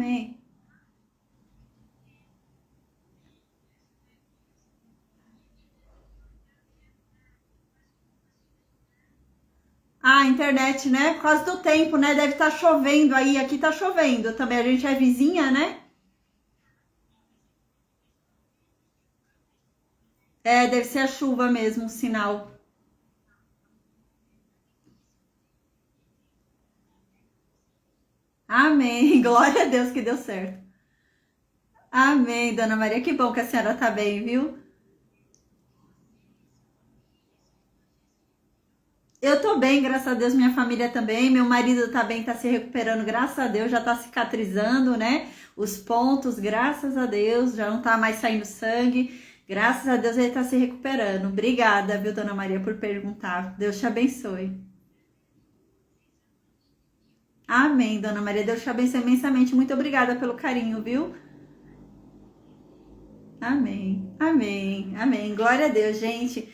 Amém. Ah, internet, né? Por causa do tempo, né? Deve estar chovendo aí. Aqui tá chovendo também. A gente é vizinha, né? É, deve ser a chuva mesmo, o sinal. Amém. Glória a Deus que deu certo. Amém, Dona Maria. Que bom que a senhora tá bem, viu? Eu tô bem, graças a Deus, minha família também. Meu marido tá bem, tá se recuperando, graças a Deus, já tá cicatrizando, né? Os pontos, graças a Deus, já não tá mais saindo sangue. Graças a Deus ele tá se recuperando. Obrigada, viu, Dona Maria, por perguntar. Deus te abençoe. Amém, Dona Maria. Deus te abençoe imensamente. Muito obrigada pelo carinho, viu? Amém, amém, amém. Glória a Deus, gente.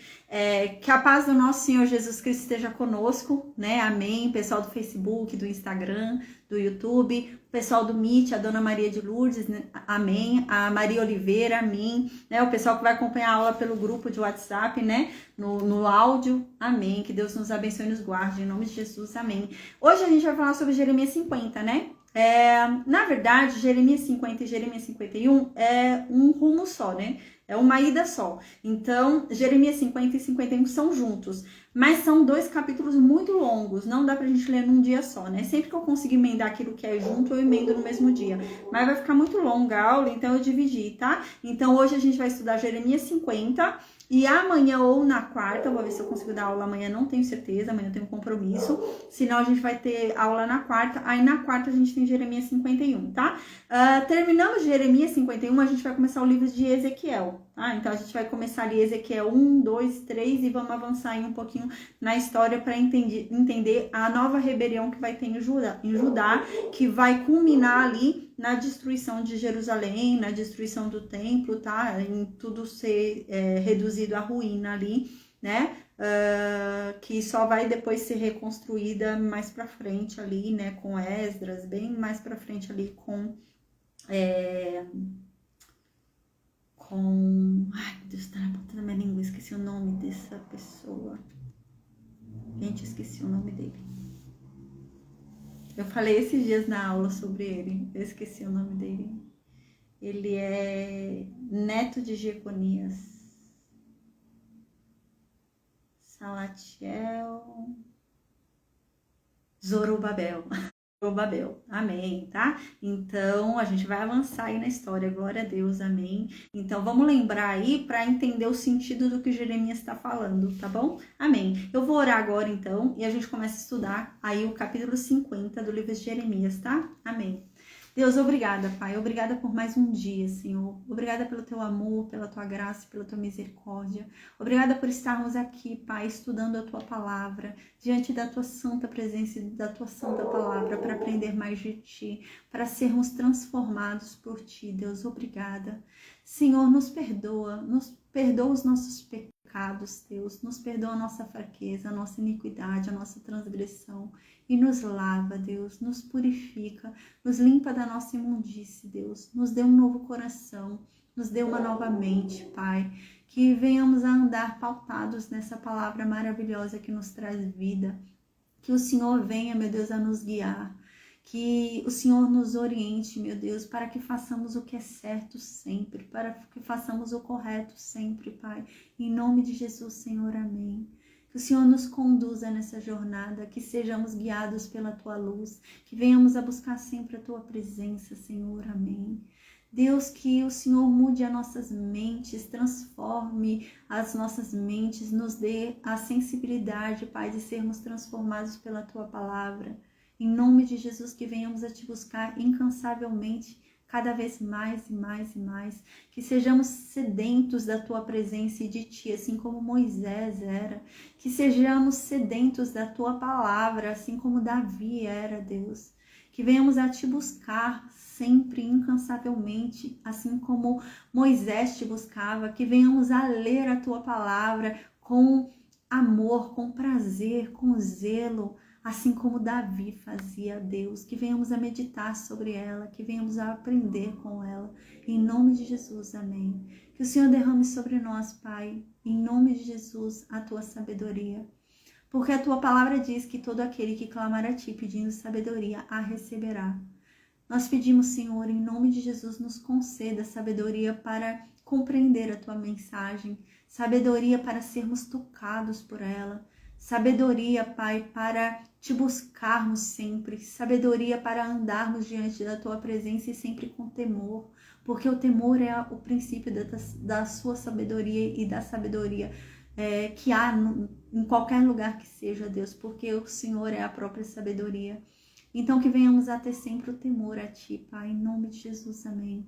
Que a paz do nosso Senhor Jesus Cristo esteja conosco, né? Amém. Pessoal do Facebook, do Instagram, do YouTube, pessoal do Meet, a Dona Maria de Lourdes, né? Amém. A Maria Oliveira, amém. Né? O pessoal que vai acompanhar a aula pelo grupo de WhatsApp, né? No áudio, amém. Que Deus nos abençoe e nos guarde, em nome de Jesus, amém. Hoje a gente vai falar sobre Jeremias 50, né? Na verdade, Jeremias 50 e Jeremias 51 é um rumo só, né? É uma ida só. Então, Jeremias 50 e 51 são juntos. Mas são dois capítulos muito longos. Não dá pra gente ler num dia só, né? Sempre que eu conseguir emendar aquilo que é junto, eu emendo no mesmo dia. Mas vai ficar muito longa a aula, então eu dividi, tá? Então, hoje a gente vai estudar Jeremias 50 e amanhã ou na quarta, eu vou ver se eu consigo dar aula amanhã, não tenho certeza, amanhã eu tenho um compromisso. Senão a gente vai ter aula na quarta, aí na quarta a gente tem Jeremias 51, tá? Terminamos Jeremias 51, a gente vai começar o livro de Ezequiel, tá? Então a gente vai começar ali Ezequiel 1, 2, 3 e vamos avançar aí um pouquinho na história para entender a nova rebelião que vai ter em Judá, que vai culminar ali na destruição de Jerusalém, na destruição do templo, tá? Em tudo ser reduzido à ruína ali, né? Que só vai depois ser reconstruída mais para frente ali, né? Com Esdras, bem mais para frente ali Ai, meu Deus, tá na ponta da minha língua, esqueci o nome dessa pessoa. Gente, esqueci o nome dele. Eu falei esses dias na aula sobre ele, eu esqueci o nome dele. Ele é neto de Jeconias. Salatiel. Zorobabel. Zorobabel, amém, tá? Então a gente vai avançar aí na história, glória a Deus, amém. Então vamos lembrar aí para entender o sentido do que Jeremias está falando, tá bom? Amém. Eu vou orar agora então e a gente começa a estudar aí o capítulo 50 do livro de Jeremias, tá? Amém. Deus, obrigada, Pai. Obrigada por mais um dia, Senhor. Obrigada pelo teu amor, pela tua graça, pela tua misericórdia. Obrigada por estarmos aqui, Pai, estudando a tua palavra, diante da tua santa presença e da tua santa palavra, para aprender mais de ti, para sermos transformados por ti, Deus. Obrigada. Senhor, nos perdoa os nossos pecados, Deus. Nos perdoa a nossa fraqueza, a nossa iniquidade, a nossa transgressão. E nos lava, Deus, nos purifica, nos limpa da nossa imundície, Deus. Nos dê um novo coração, nos dê uma nova mente, Pai. Que venhamos a andar pautados nessa palavra maravilhosa que nos traz vida. Que o Senhor venha, meu Deus, a nos guiar. Que o Senhor nos oriente, meu Deus, para que façamos o que é certo sempre, para que façamos o correto sempre, Pai. Em nome de Jesus, Senhor, amém. Que o Senhor nos conduza nessa jornada, que sejamos guiados pela Tua luz, que venhamos a buscar sempre a Tua presença, Senhor, amém. Deus, que o Senhor mude as nossas mentes, transforme as nossas mentes, nos dê a sensibilidade, Pai, de sermos transformados pela Tua palavra. Em nome de Jesus, que venhamos a Te buscar incansavelmente, cada vez mais e mais e mais, que sejamos sedentos da Tua presença e de Ti, assim como Moisés era, que sejamos sedentos da Tua palavra, assim como Davi era, Deus, que venhamos a Te buscar sempre, incansavelmente, assim como Moisés Te buscava, que venhamos a ler a Tua palavra com amor, com prazer, com zelo, assim como Davi fazia, Deus, que venhamos a meditar sobre ela, que venhamos a aprender com ela, em nome de Jesus, amém. Que o Senhor derrame sobre nós, Pai, em nome de Jesus, a tua sabedoria, porque a tua palavra diz que todo aquele que clamar a ti pedindo sabedoria, a receberá. Nós pedimos, Senhor, em nome de Jesus, nos conceda sabedoria para compreender a tua mensagem, sabedoria para sermos tocados por ela, sabedoria, Pai, para te buscarmos sempre, sabedoria para andarmos diante da tua presença e sempre com temor, porque o temor é o princípio da sua sabedoria e da sabedoria que há em qualquer lugar que seja, Deus, porque o Senhor é a própria sabedoria. Então que venhamos a ter sempre o temor a ti, Pai, em nome de Jesus, amém.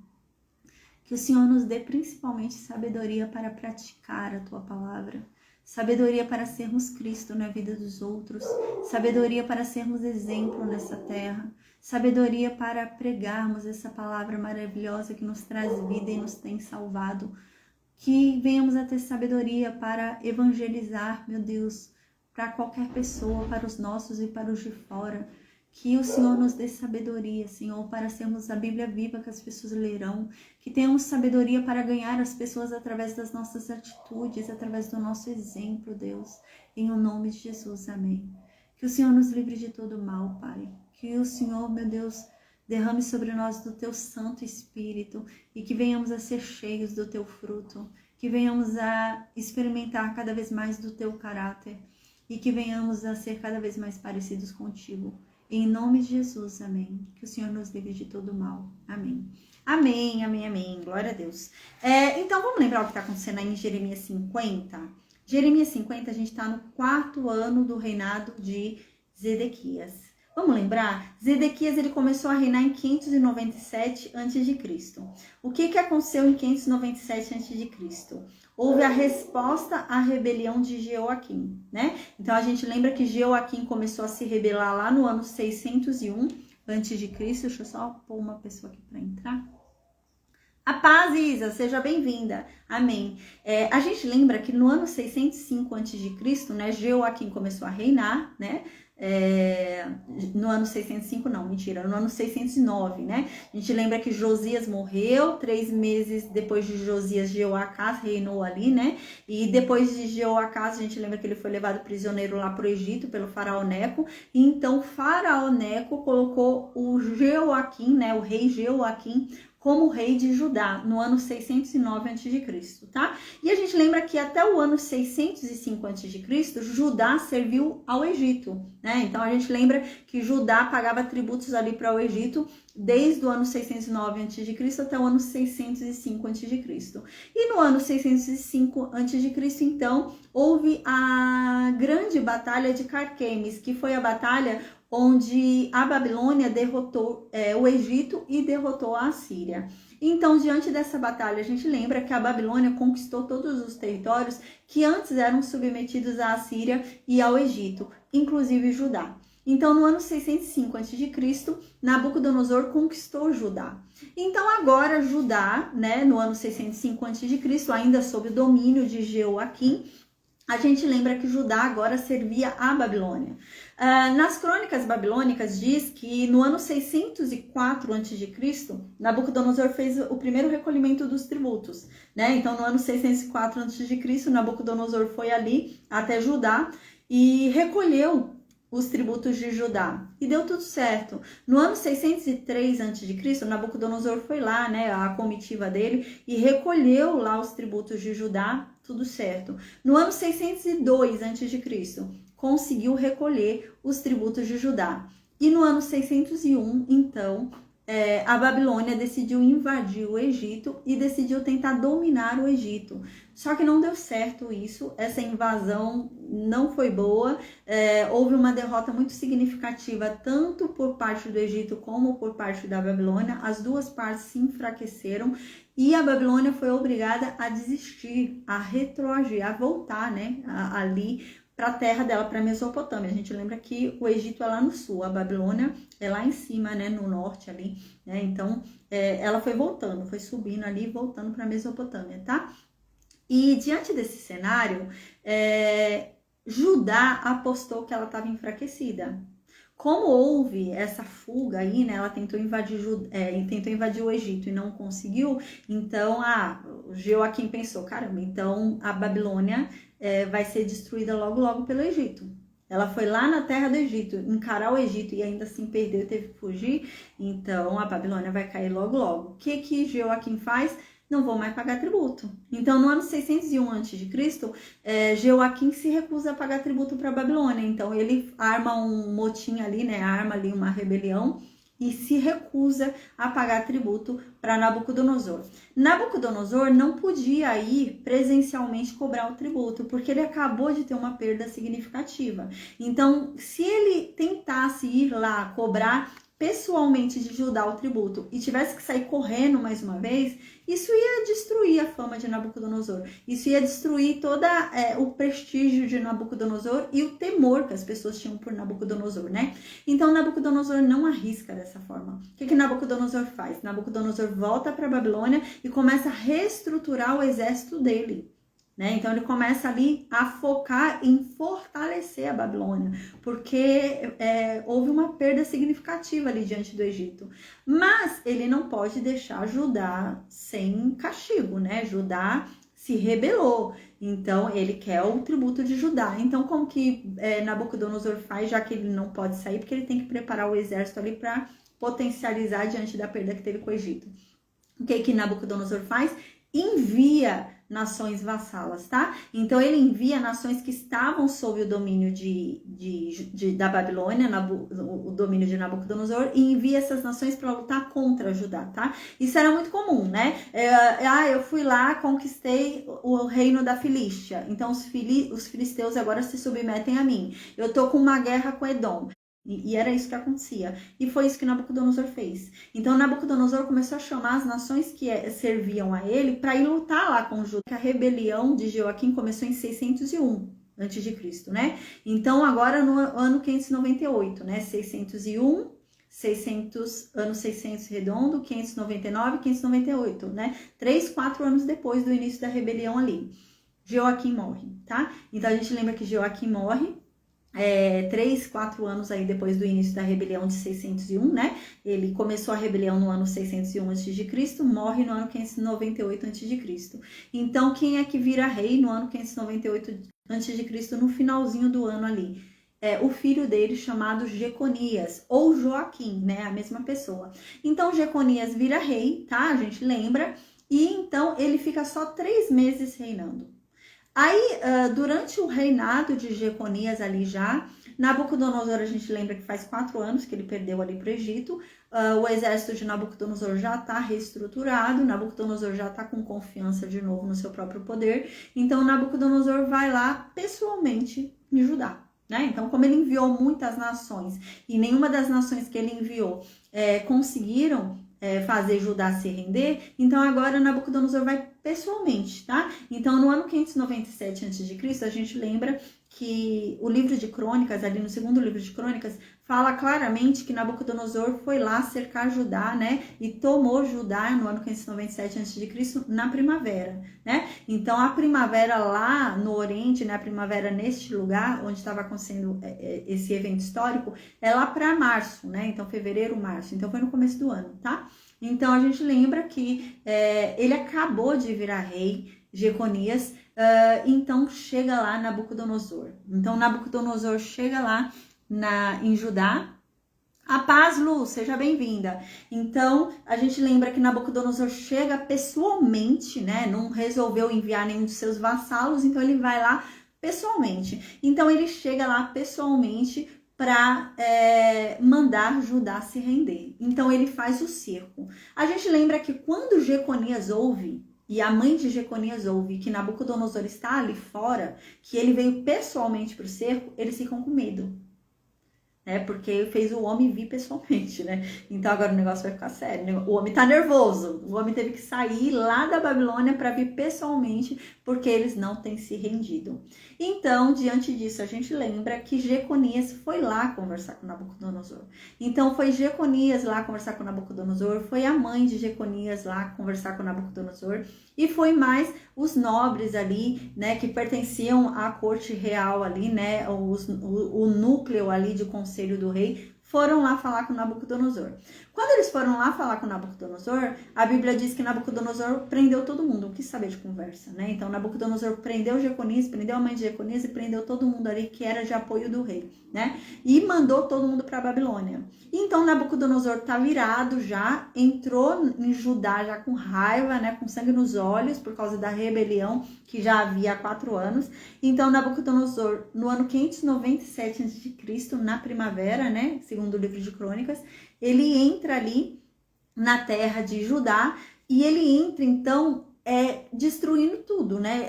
Que o Senhor nos dê principalmente sabedoria para praticar a tua palavra, sabedoria para sermos Cristo na vida dos outros, sabedoria para sermos exemplo nessa terra, sabedoria para pregarmos essa palavra maravilhosa que nos traz vida e nos tem salvado. Que venhamos a ter sabedoria para evangelizar, meu Deus, para qualquer pessoa, para os nossos e para os de fora. Que o Senhor nos dê sabedoria, Senhor, para sermos a Bíblia viva que as pessoas lerão. Que tenhamos sabedoria para ganhar as pessoas através das nossas atitudes, através do nosso exemplo, Deus. Em o nome de Jesus, amém. Que o Senhor nos livre de todo mal, Pai. Que o Senhor, meu Deus, derrame sobre nós do teu Santo Espírito e que venhamos a ser cheios do teu fruto. Que venhamos a experimentar cada vez mais do teu caráter e que venhamos a ser cada vez mais parecidos contigo. Em nome de Jesus, amém. Que o Senhor nos livre de todo mal. Amém. Amém, amém, amém. Glória a Deus. Então, vamos lembrar o que está acontecendo aí em Jeremias 50? Jeremias 50, a gente está no 4º ano do reinado de Zedequias. Vamos lembrar? Zedequias ele começou a reinar em 597 a.C. O que aconteceu em 597 a.C.? Houve a resposta à rebelião de Jeoaquim, né? Então a gente lembra que Jeoaquim começou a se rebelar lá no ano 601 a.C. Deixa eu só pôr uma pessoa aqui para entrar. A paz, Isa, seja bem-vinda. Amém. A gente lembra que no ano 605 a.C., né, Jeoaquim começou a reinar, né? No ano 605, não, mentira, no ano 609, né? A gente lembra que Josias morreu, 3 meses depois de Josias, Jeoacás reinou ali, né? E depois de Jeoacás, a gente lembra que ele foi levado prisioneiro lá para o Egito pelo faraó Neco, e então faraó Neco colocou o Jeoaquim, né, o rei Jeoaquim, como rei de Judá, no ano 609 a.C., tá? E a gente lembra que até o ano 605 a.C., Judá serviu ao Egito, né? Então a gente lembra que Judá pagava tributos ali para o Egito desde o ano 609 a.C. até o ano 605 a.C. E no ano 605 a.C., então, houve a grande batalha de Carquemes, que foi a batalha onde a Babilônia derrotou o Egito e derrotou a Assíria. Então, diante dessa batalha, a gente lembra que a Babilônia conquistou todos os territórios que antes eram submetidos à Assíria e ao Egito, inclusive Judá. Então, no ano 605 a.C., Nabucodonosor conquistou Judá. Então, agora Judá, né, no ano 605 a.C., ainda sob o domínio de Jeoaquim, a gente lembra que Judá agora servia a Babilônia. Nas crônicas babilônicas diz que no ano 604 a.C., Nabucodonosor fez o primeiro recolhimento dos tributos, né? Então, no ano 604 a.C., Nabucodonosor foi ali até Judá e recolheu os tributos de Judá. E deu tudo certo. No ano 603 a.C., Nabucodonosor foi lá, né, a comitiva dele, e recolheu lá os tributos de Judá, tudo certo. No ano 602 a.C., conseguiu recolher os tributos de Judá. E no ano 601, então, a Babilônia decidiu invadir o Egito e decidiu tentar dominar o Egito. Só que não deu certo isso, essa invasão não foi boa, houve uma derrota muito significativa tanto por parte do Egito como por parte da Babilônia, as duas partes se enfraqueceram e a Babilônia foi obrigada a desistir, a retroagir, a voltar, né, ali para a terra dela, para a Mesopotâmia. A gente lembra que o Egito é lá no sul, a Babilônia é lá em cima, né, no norte ali, né? Então, ela foi voltando, foi subindo ali e voltando para a Mesopotâmia, tá? E diante desse cenário, Judá apostou que ela estava enfraquecida, Como houve essa fuga aí, né? Ela tentou invadir o Egito e não conseguiu. Então, o Joaquim pensou, caramba, então a Babilônia vai ser destruída logo, logo pelo Egito. Ela foi lá na terra do Egito, encarar o Egito e ainda assim perdeu, teve que fugir. Então, a Babilônia vai cair logo, logo. O que Joaquim faz? Não vou mais pagar tributo. Então, no ano 601 a.C., Joaquim se recusa a pagar tributo para a Babilônia. Então, ele arma um motim ali, né? Arma ali uma rebelião e se recusa a pagar tributo para Nabucodonosor. Nabucodonosor não podia ir presencialmente cobrar o tributo, porque ele acabou de ter uma perda significativa. Então, se ele tentasse ir lá cobrar pessoalmente de Judá o tributo e tivesse que sair correndo mais uma vez, isso ia destruir a fama de Nabucodonosor. Isso ia destruir todo o prestígio de Nabucodonosor e o temor que as pessoas tinham por Nabucodonosor, né? Então, Nabucodonosor não arrisca dessa forma. O que Nabucodonosor faz? Nabucodonosor volta para a Babilônia e começa a reestruturar o exército dele. Né? Então, ele começa ali a focar em fortalecer a Babilônia, porque houve uma perda significativa ali diante do Egito. Mas ele não pode deixar Judá sem castigo, né? Judá se rebelou, então ele quer o tributo de Judá. Então, como que Nabucodonosor faz, já que ele não pode sair, porque ele tem que preparar o exército ali para potencializar diante da perda que teve com o Egito. O que Nabucodonosor faz? Envia nações vassalas, tá? Então, ele envia nações que estavam sob o domínio da Babilônia, o domínio de Nabucodonosor, e envia essas nações para lutar contra Judá, tá? Isso era muito comum, né? Eu fui lá, conquistei o reino da Filístia, então os filisteus agora se submetem a mim. Eu tô com uma guerra com Edom. E era isso que acontecia. E foi isso que Nabucodonosor fez. Então, Nabucodonosor começou a chamar as nações que serviam a ele para ir lutar lá com Judá. A rebelião de Joaquim começou em 601 a.C., né? Então, agora no ano 598, né? 601, ano 600 redondo, 599, 598, né? 3, 4 anos depois do início da rebelião ali. Joaquim morre, tá? Então, a gente lembra que Joaquim morre 3, 4 anos aí depois do início da rebelião de 601, né? Ele começou a rebelião no ano 601 a.C., morre no ano 598 a.C. Então, quem é que vira rei no ano 598 a.C., no finalzinho do ano ali? O filho dele chamado Jeconias, ou Joaquim, né? A mesma pessoa. Então, Jeconias vira rei, tá? A gente lembra. E então, ele fica só 3 meses reinando. Aí, durante o reinado de Jeconias ali já, Nabucodonosor, a gente lembra que faz 4 anos que ele perdeu ali para o Egito, o exército de Nabucodonosor já está reestruturado, Nabucodonosor já está com confiança de novo no seu próprio poder, então Nabucodonosor vai lá pessoalmente em Judá. Né? Então, como ele enviou muitas nações e nenhuma das nações que ele enviou conseguiram fazer Judá se render, então agora Nabucodonosor vai pessoalmente, tá? Então, no ano 597 a.C., a gente lembra que o livro de Crônicas, ali no segundo livro de Crônicas, fala claramente que Nabucodonosor foi lá cercar Judá, né? E tomou Judá no ano 597 a.C. na primavera, né? Então, a primavera lá no Oriente, né? A primavera neste lugar, onde estava acontecendo esse evento histórico, é lá para março, né? Então, fevereiro, março. Então, foi no começo do ano, tá? Então, a gente lembra que ele acabou de virar rei, Jeconias, então chega lá Nabucodonosor. Então, Nabucodonosor chega lá em Judá. A paz, Lu, seja bem-vinda. Então, a gente lembra que Nabucodonosor chega pessoalmente, né? Não resolveu enviar nenhum dos seus vassalos, então ele vai lá pessoalmente. Então, ele chega lá pessoalmente para mandar Judá se render. Então, ele faz o cerco. A gente lembra que quando Jeconias ouve, e a mãe de Jeconias ouve que Nabucodonosor está ali fora, que ele veio pessoalmente para o cerco, eles ficam com medo. Porque fez o homem vir pessoalmente, né? Então agora o negócio vai ficar sério, né? O homem tá nervoso, o homem teve que sair lá da Babilônia para vir pessoalmente, porque eles não têm se rendido. Então, diante disso, a gente lembra que Jeconias foi lá conversar com Nabucodonosor. Então, foi Jeconias lá conversar com Nabucodonosor, foi a mãe de Jeconias lá conversar com Nabucodonosor, e foi mais os nobres ali, né, que pertenciam à corte real ali, né, o núcleo ali de conselho do rei, foram lá falar com Nabucodonosor. Quando eles foram lá falar com Nabucodonosor, a Bíblia diz que Nabucodonosor prendeu todo mundo, não quis saber de conversa, né? Então Nabucodonosor prendeu Jeconias, prendeu a mãe de Jeconias e prendeu todo mundo ali que era de apoio do rei, né? E mandou todo mundo para a Babilônia. Então Nabucodonosor tá virado já, entrou em Judá já com raiva, né? Com sangue nos olhos por causa da rebelião que já havia há 4 anos. Então Nabucodonosor, no ano 597 a.C., na primavera, né? Segundo o livro de Crônicas, ele entra ali na terra de Judá e ele entra, então, destruindo tudo, né?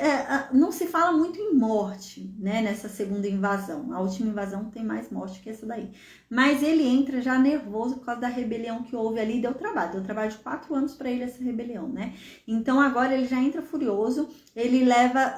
Não se fala muito em morte, né? Nessa segunda invasão. A última invasão tem mais morte que essa daí. Mas ele entra já nervoso por causa da rebelião que houve ali. Deu trabalho de 4 anos para ele essa rebelião, né? Então, agora ele já entra furioso. Ele leva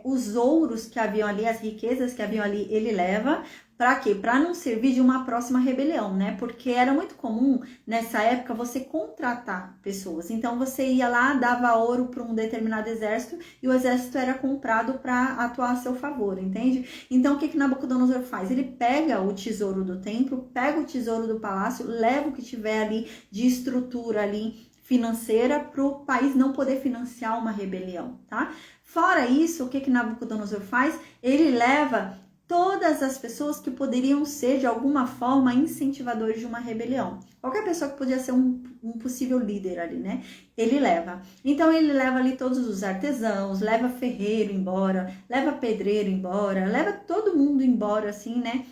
os ouros que haviam ali, as riquezas que haviam ali, ele leva. Para quê? Para não servir de uma próxima rebelião, né? Porque era muito comum, nessa época, você contratar pessoas. Então, você ia lá, dava ouro para um determinado exército e o exército era comprado para atuar a seu favor, entende? Então, o que Nabucodonosor faz? Ele pega o tesouro do templo, pega o tesouro do palácio, leva o que tiver ali de estrutura ali financeira para o país não poder financiar uma rebelião, tá? Fora isso, o que Nabucodonosor faz? Ele leva todas as pessoas que poderiam ser, de alguma forma, incentivadores de uma rebelião. Qualquer pessoa que podia ser um possível líder ali, né? Ele leva. Então, ele leva ali todos os artesãos, leva ferreiro embora, leva pedreiro embora, leva todo mundo embora, assim, né?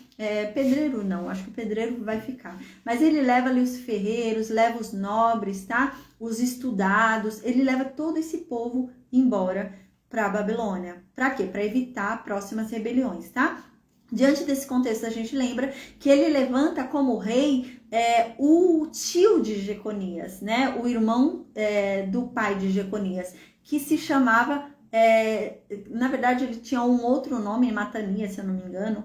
Pedreiro não, acho que o pedreiro vai ficar. Mas ele leva ali os ferreiros, leva os nobres, tá? Os estudados, ele leva todo esse povo embora para a Babilônia. Para quê? Para evitar próximas rebeliões, tá? Diante desse contexto, a gente lembra que ele levanta como rei o tio de Jeconias, né? O irmão do pai de Jeconias, que se chamava... na verdade, ele tinha um outro nome, Matanias, se eu não me engano.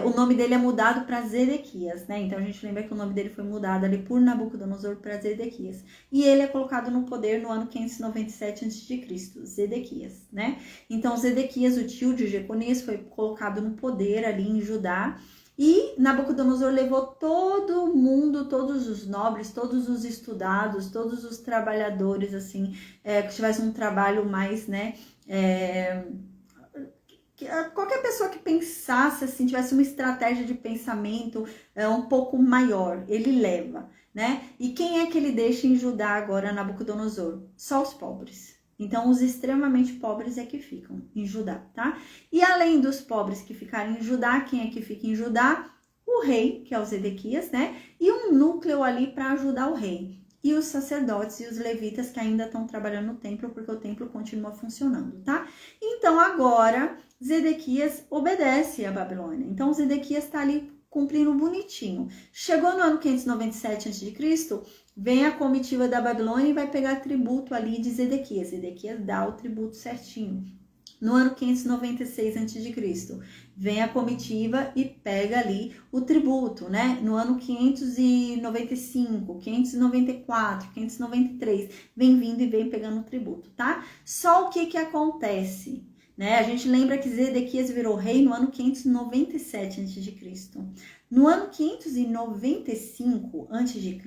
O nome dele é mudado para Zedequias, né? Então, a gente lembra que o nome dele foi mudado ali por Nabucodonosor para Zedequias. E ele é colocado no poder no ano 597 a.C., Zedequias, né? Então, Zedequias, o tio de Jeconias, foi colocado no poder ali em Judá. E Nabucodonosor levou todo mundo, todos os nobres, todos os estudados, todos os trabalhadores, assim, que tivessem um trabalho mais, né, qualquer pessoa que pensasse, assim, tivesse uma estratégia de pensamento um pouco maior, ele leva, né? E quem é que ele deixa em Judá agora, Nabucodonosor? Só os pobres. Então, os extremamente pobres é que ficam em Judá, tá? E além dos pobres que ficarem em Judá, quem é que fica em Judá? O rei, que é o Zedequias, né? E um núcleo ali para ajudar o rei. E os sacerdotes e os levitas que ainda estão trabalhando no templo, porque o templo continua funcionando, tá? Então, agora, Zedequias obedece a Babilônia. Então, Zedequias está ali cumprindo bonitinho. Chegou no ano 597 a.C., vem a comitiva da Babilônia e vai pegar tributo ali de Zedequias. Zedequias dá o tributo certinho. No ano 596 a.C., vem a comitiva e pega ali o tributo, né? No ano 595, 594, 593, vem vindo e vem pegando o tributo, tá? Só o que acontece, né? A gente lembra que Zedequias virou rei no ano 597 a.C. No ano 595 a.C.,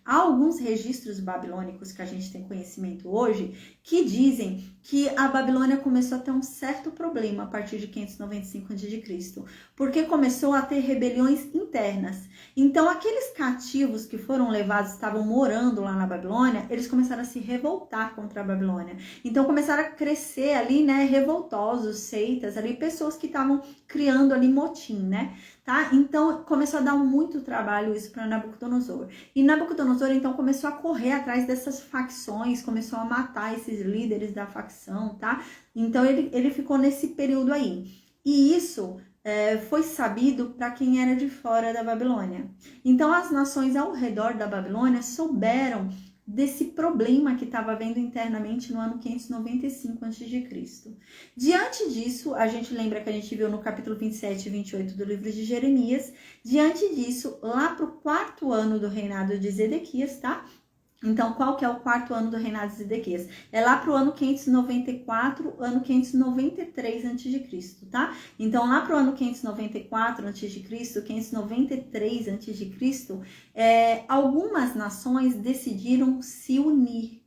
há alguns registros babilônicos que a gente tem conhecimento hoje que dizem que a Babilônia começou a ter um certo problema a partir de 595 a.C., porque começou a ter rebeliões internas. Então, aqueles cativos que foram levados, estavam morando lá na Babilônia, eles começaram a se revoltar contra a Babilônia. Então, começaram a crescer ali, né, revoltosos, seitas ali, pessoas que estavam criando ali motim, né? Tá? Então, começou a dar muito trabalho isso para Nabucodonosor. E Nabucodonosor, então, começou a correr atrás dessas facções, começou a matar esses líderes da facção, tá? Então, ele ficou nesse período aí. E isso foi sabido para quem era de fora da Babilônia. Então, as nações ao redor da Babilônia souberam desse problema que estava havendo internamente no ano 595 a.C. Diante disso, a gente lembra que a gente viu no capítulo 27 e 28 do livro de Jeremias, diante disso, lá para o 4º ano do reinado de Zedequias, tá? Então, qual que é o 4º ano do reinado de Zedequias? É lá para o ano 594, ano 593 a.C., tá? Então, lá para o ano 594 a.C., 593 a.C., algumas nações decidiram se unir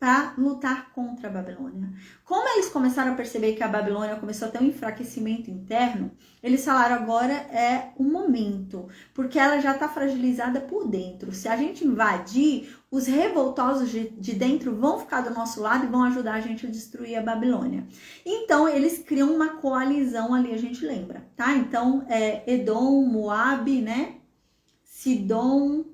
para lutar contra a Babilônia. Como eles começaram a perceber que a Babilônia começou a ter um enfraquecimento interno, eles falaram, agora é o momento, porque ela já está fragilizada por dentro. Se a gente invadir, os revoltosos de dentro vão ficar do nosso lado e vão ajudar a gente a destruir a Babilônia. Então, eles criam uma coalizão ali, a gente lembra, tá? Então, Edom, Moabe, né? Sidom,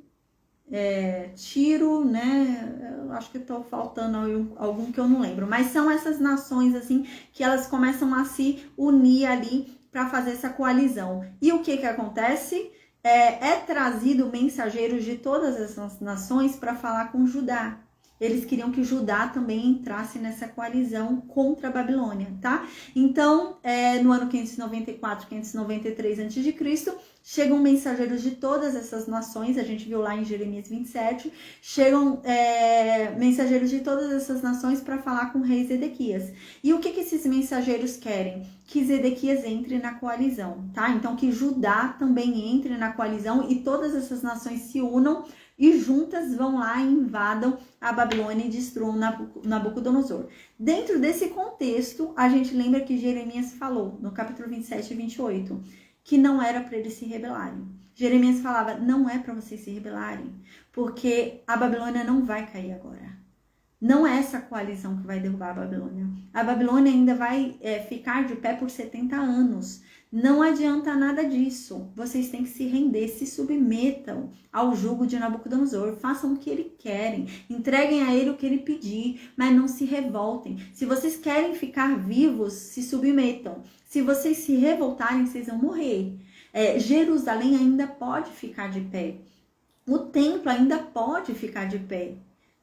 Tiro, né? Eu acho que estou faltando algum que eu não lembro, mas são essas nações assim que elas começam a se unir ali para fazer essa coalizão. E o que acontece? É trazido mensageiros de todas essas nações para falar com Judá. Eles queriam que Judá também entrasse nessa coalizão contra a Babilônia, tá? Então, no ano 594, 593 a.C., chegam mensageiros de todas essas nações, a gente viu lá em Jeremias 27, chegam mensageiros de todas essas nações para falar com o rei Zedequias. E o que esses mensageiros querem? Que Zedequias entre na coalizão, tá? Então, que Judá também entre na coalizão e todas essas nações se unam e juntas vão lá e invadam a Babilônia e destruam Nabucodonosor. Dentro desse contexto, a gente lembra que Jeremias falou, no capítulo 27 e 28, que não era para eles se rebelarem. Jeremias falava, não é para vocês se rebelarem, porque a Babilônia não vai cair agora. Não é essa coalizão que vai derrubar a Babilônia. A Babilônia ainda vai ficar de pé por 70 anos. Não adianta nada disso. Vocês têm que se render, se submetam ao jugo de Nabucodonosor. Façam o que ele querem. Entreguem a ele o que ele pedir, mas não se revoltem. Se vocês querem ficar vivos, se submetam. Se vocês se revoltarem, vocês vão morrer. Jerusalém ainda pode ficar de pé. O templo ainda pode ficar de pé,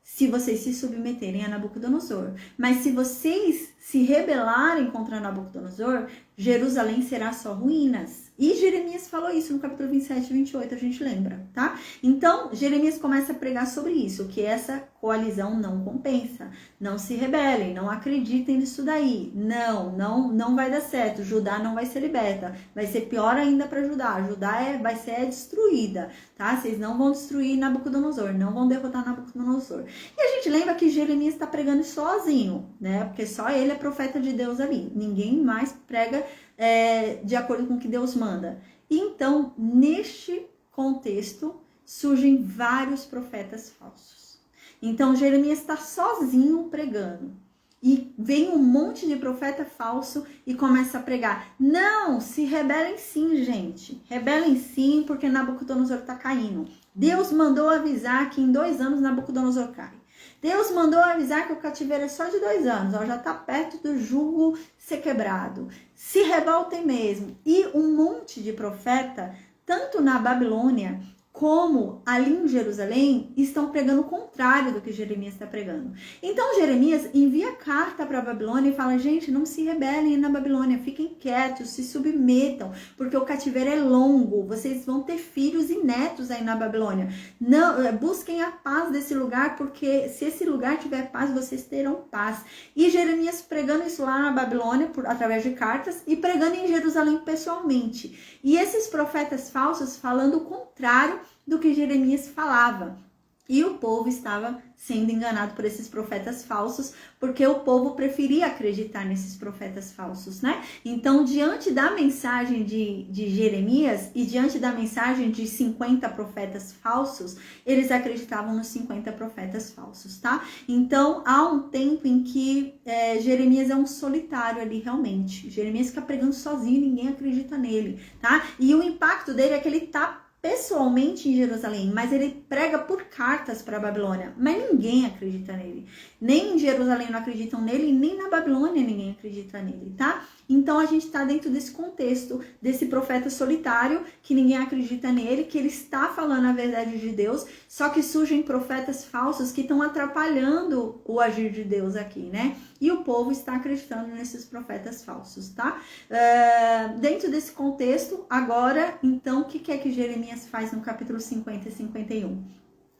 se vocês se submeterem a Nabucodonosor. Mas se vocês se rebelarem contra Nabucodonosor, Jerusalém será só ruínas. E Jeremias falou isso no capítulo 27 e 28, a gente lembra, tá? Então, Jeremias começa a pregar sobre isso, que essa coalizão não compensa. Não se rebelem, não acreditem nisso daí. Não vai dar certo. Judá não vai ser liberta. Vai ser pior ainda para Judá. Judá vai ser destruída, tá? Vocês não vão destruir Nabucodonosor, não vão derrotar Nabucodonosor. E a gente lembra que Jeremias está pregando sozinho, né? Porque só ele é profeta de Deus ali. Ninguém mais prega de acordo com o que Deus manda. E então, neste contexto, surgem vários profetas falsos. Então, Jeremias está sozinho pregando. E vem um monte de profeta falso e começa a pregar. Não, se rebelem sim, gente. Rebelem sim, porque Nabucodonosor está caindo. Deus mandou avisar que em 2 anos Nabucodonosor cai. Deus mandou avisar que o cativeiro é só de 2 anos, já está perto do jugo ser quebrado. Se revoltem mesmo. E um monte de profeta, tanto na Babilônia como ali em Jerusalém, estão pregando o contrário do que Jeremias está pregando. Então Jeremias envia carta para a Babilônia e fala, gente, não se rebelem na Babilônia, fiquem quietos, se submetam, porque o cativeiro é longo, vocês vão ter filhos e netos aí na Babilônia. Não, busquem a paz desse lugar, porque se esse lugar tiver paz, vocês terão paz. E Jeremias pregando isso lá na Babilônia, através de cartas, e pregando em Jerusalém pessoalmente. E esses profetas falsos falando o contrário do que Jeremias falava. E o povo estava sendo enganado por esses profetas falsos, porque o povo preferia acreditar nesses profetas falsos, né? Então, diante da mensagem de Jeremias e diante da mensagem de 50 profetas falsos, eles acreditavam nos 50 profetas falsos, tá? Então, há um tempo em que Jeremias é um solitário ali, realmente. Jeremias fica pregando sozinho, ninguém acredita nele, tá? E o impacto dele é que ele tá pessoalmente em Jerusalém, mas ele prega por cartas para a Babilônia, mas ninguém acredita nele. Nem em Jerusalém não acreditam nele, nem na Babilônia ninguém acredita nele, tá? Então a gente está dentro desse contexto, desse profeta solitário, que ninguém acredita nele, que ele está falando a verdade de Deus, só que surgem profetas falsos que estão atrapalhando o agir de Deus aqui, né? E o povo está acreditando nesses profetas falsos, tá? Dentro desse contexto, agora, então, o que é que Jeremias faz no capítulo 50 e 51?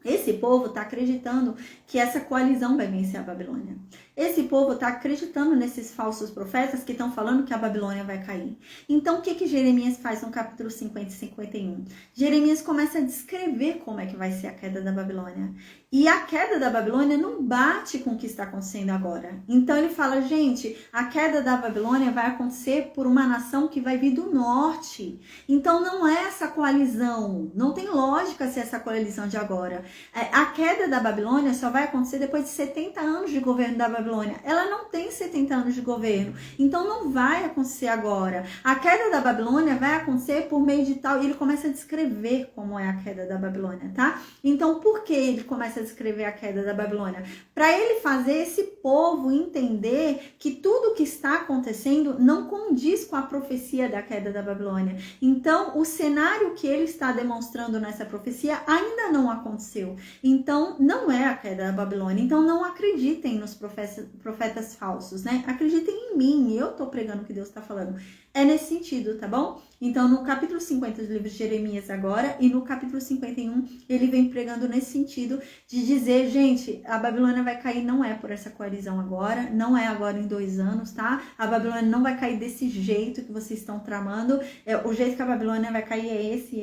Esse povo está acreditando que essa coalizão vai vencer a Babilônia. Esse povo está acreditando nesses falsos profetas que estão falando que a Babilônia vai cair. Então, o que Jeremias faz no capítulo 50 e 51? Jeremias começa a descrever como é que vai ser a queda da Babilônia. E a queda da Babilônia não bate com o que está acontecendo agora. Então, ele fala, gente, a queda da Babilônia vai acontecer por uma nação que vai vir do norte. Então, não é essa coalizão. Não tem lógica ser essa coalizão de agora. A queda da Babilônia só vai acontecer depois de 70 anos de governo da Babilônia. Ela não tem 70 anos de governo, então não vai acontecer agora. A queda da Babilônia vai acontecer por meio de tal, e ele começa a descrever como é a queda da Babilônia, tá? Então, por que ele começa a descrever a queda da Babilônia? Para ele fazer esse povo entender que tudo que está acontecendo não condiz com a profecia da queda da Babilônia. Então, o cenário que ele está demonstrando nessa profecia ainda não aconteceu. Então, não é a queda da Babilônia. Então, não acreditem nos profetas falsos, né? Acreditem em mim, eu tô pregando o que Deus tá falando. É nesse sentido, tá bom? Então, no capítulo 50 do livro de Jeremias agora, e no capítulo 51, ele vem pregando nesse sentido de dizer, gente, a Babilônia vai cair, não é por essa coalizão agora, não é agora em 2 anos, tá? A Babilônia não vai cair desse jeito que vocês estão tramando, o jeito que a Babilônia vai cair é esse.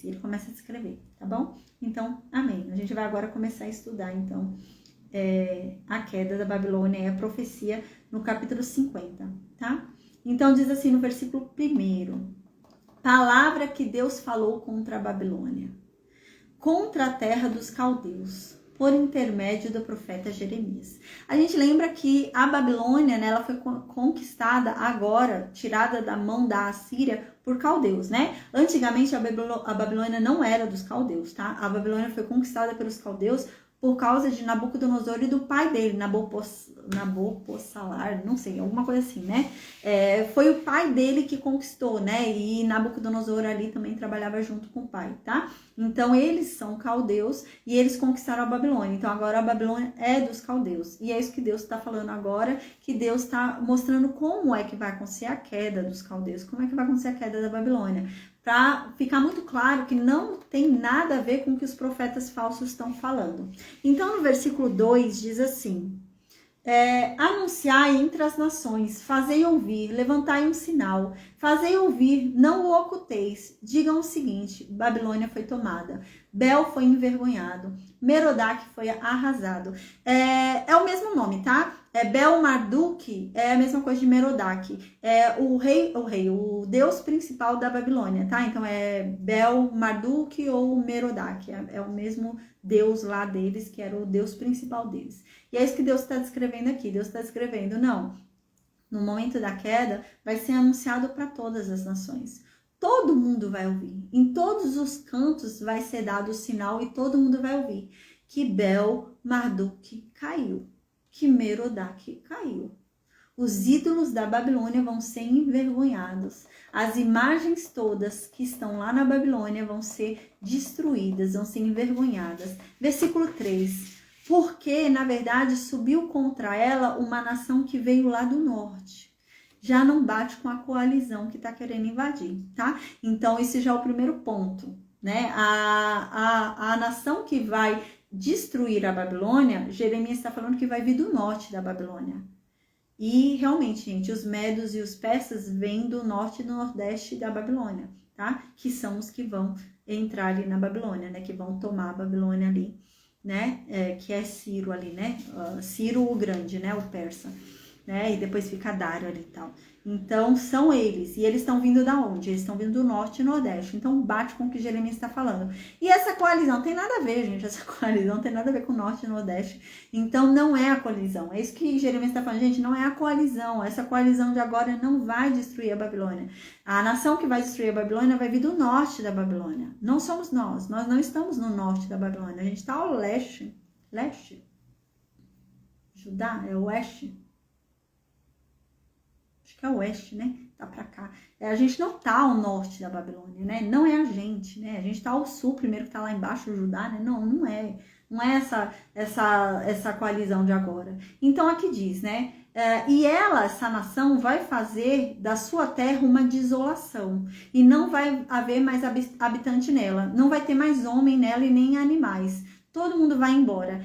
Ele começa a descrever, tá bom? Então, amém. A gente vai agora começar a estudar, então, a queda da Babilônia e a profecia no capítulo 50, tá? Então diz assim no versículo 1, palavra que Deus falou contra a Babilônia, contra a terra dos caldeus, por intermédio do profeta Jeremias. A gente lembra que a Babilônia, né, ela foi conquistada agora, tirada da mão da Assíria por caldeus, né? Antigamente a Babilônia não era dos caldeus, tá? A Babilônia foi conquistada pelos caldeus por causa de Nabucodonosor e do pai dele, Nabopolassar, não sei, alguma coisa assim, né? Foi o pai dele que conquistou, né? E Nabucodonosor ali também trabalhava junto com o pai, tá? Então, eles são caldeus e eles conquistaram a Babilônia. Então, agora a Babilônia é dos caldeus. E é isso que Deus está falando agora, que Deus está mostrando como é que vai acontecer a queda dos caldeus, como é que vai acontecer a queda da Babilônia. Para ficar muito claro que não tem nada a ver com o que os profetas falsos estão falando. Então, no versículo 2 diz assim, anunciai entre as nações, fazei ouvir, levantai um sinal, fazei ouvir, não o oculteis, digam o seguinte, Babilônia foi tomada, Bel foi envergonhado, Merodach foi arrasado. É o mesmo nome, tá? Bel Marduk é a mesma coisa de Merodach. O deus principal da Babilônia, tá? Então é Bel Marduk ou Merodach. É o mesmo deus lá deles, que era o deus principal deles. E é isso que Deus está descrevendo aqui. Deus está descrevendo, não. No momento da queda, vai ser anunciado para todas as nações. Todo mundo vai ouvir. Em todos os cantos vai ser dado o sinal e todo mundo vai ouvir que Bel Marduk caiu, que Merodach caiu. Os ídolos da Babilônia vão ser envergonhados. As imagens todas que estão lá na Babilônia vão ser destruídas, vão ser envergonhadas. Versículo 3. Porque, na verdade, subiu contra ela uma nação que veio lá do norte. Já não bate com a coalizão que está querendo invadir, tá? Então, esse já é o primeiro ponto, né? A nação que vai destruir a Babilônia, Jeremias está falando que vai vir do norte da Babilônia. E realmente, gente, os medos e os persas vêm do norte e do nordeste da Babilônia, tá? Que são os que vão entrar ali na Babilônia, né? Que vão tomar a Babilônia ali, né? Que é Ciro ali, né? Ciro o Grande, né? O persa. né? E depois fica Dário ali e tal. Então, são eles. E eles estão vindo da onde? Eles estão vindo do norte e nordeste. Então, bate com o que Jeremias está falando. E essa coalizão tem nada a ver, gente. Essa coalizão tem nada a ver com o norte e nordeste. Então, não é a coalizão. É isso que Jeremias está falando. Gente, não é a coalizão. Essa coalizão de agora não vai destruir a Babilônia. A nação que vai destruir a Babilônia vai vir do norte da Babilônia. Não somos nós. Nós não estamos no norte da Babilônia. A gente está ao leste. Leste? Judá? É oeste? Acho que é oeste, né? Tá pra cá. A gente não tá ao norte da Babilônia, né? Não é a gente, né? A gente tá ao sul, primeiro que tá lá embaixo, o Judá, né? Não, não é. Não é essa coalizão de agora. Então, aqui diz, né? E ela, essa nação, vai fazer da sua terra uma desolação. E não vai haver mais habitante nela. Não vai ter mais homem nela e nem animais. Todo mundo vai embora.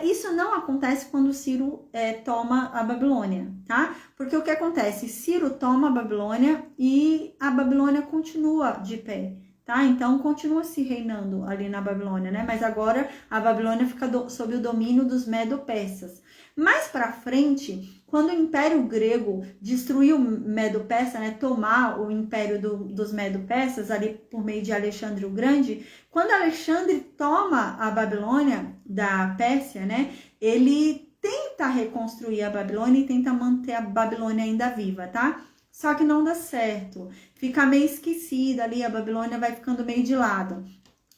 Isso não acontece quando Ciro toma a Babilônia, tá? Porque o que acontece? Ciro toma a Babilônia e a Babilônia continua de pé, tá? Então, continua se reinando ali na Babilônia, né? Mas agora a Babilônia fica sob o domínio dos Medo-Persas. Mais pra frente, quando o Império Grego destruiu o Medo-Persa, né? Tomar o Império dos Medo-Persas ali por meio de Alexandre o Grande, quando Alexandre toma a Babilônia da Pérsia, né? Ele tenta reconstruir a Babilônia e tenta manter a Babilônia ainda viva, tá? Só que não dá certo. Fica meio esquecida ali, a Babilônia vai ficando meio de lado.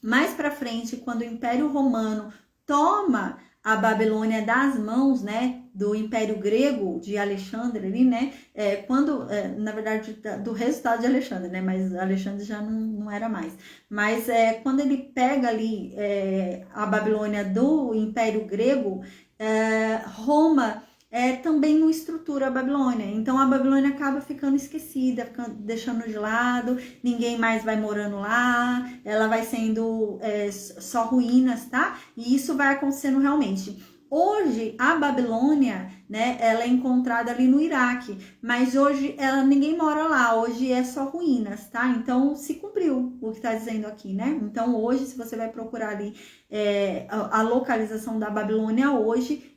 Mais pra frente, quando o Império Romano toma a Babilônia das mãos, né, do Império Grego de Alexandre ali, né, na verdade, do resultado de Alexandre, né, mas Alexandre já não era mais. Mas quando ele pega ali a Babilônia do Império Grego, Roma também não estrutura a Babilônia. Então, a Babilônia acaba ficando esquecida, deixando de lado, ninguém mais vai morando lá, ela vai sendo só ruínas, tá? E isso vai acontecendo realmente. Hoje, a Babilônia, né, ela é encontrada ali no Iraque, mas hoje ninguém mora lá, hoje é só ruínas, tá? Então, se cumpriu o que tá dizendo aqui, né? Então, hoje, se você vai procurar ali a localização da Babilônia hoje,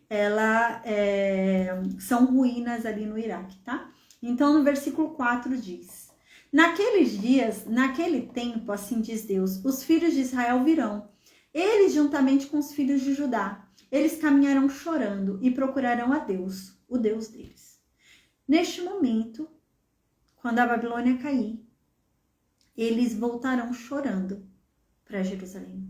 são ruínas ali no Iraque, tá? Então, no versículo 4 diz: naqueles dias, naquele tempo, assim diz Deus, os filhos de Israel virão, eles juntamente com os filhos de Judá. Eles caminharão chorando e procurarão a Deus, o Deus deles. Neste momento, quando a Babilônia cair, eles voltarão chorando para Jerusalém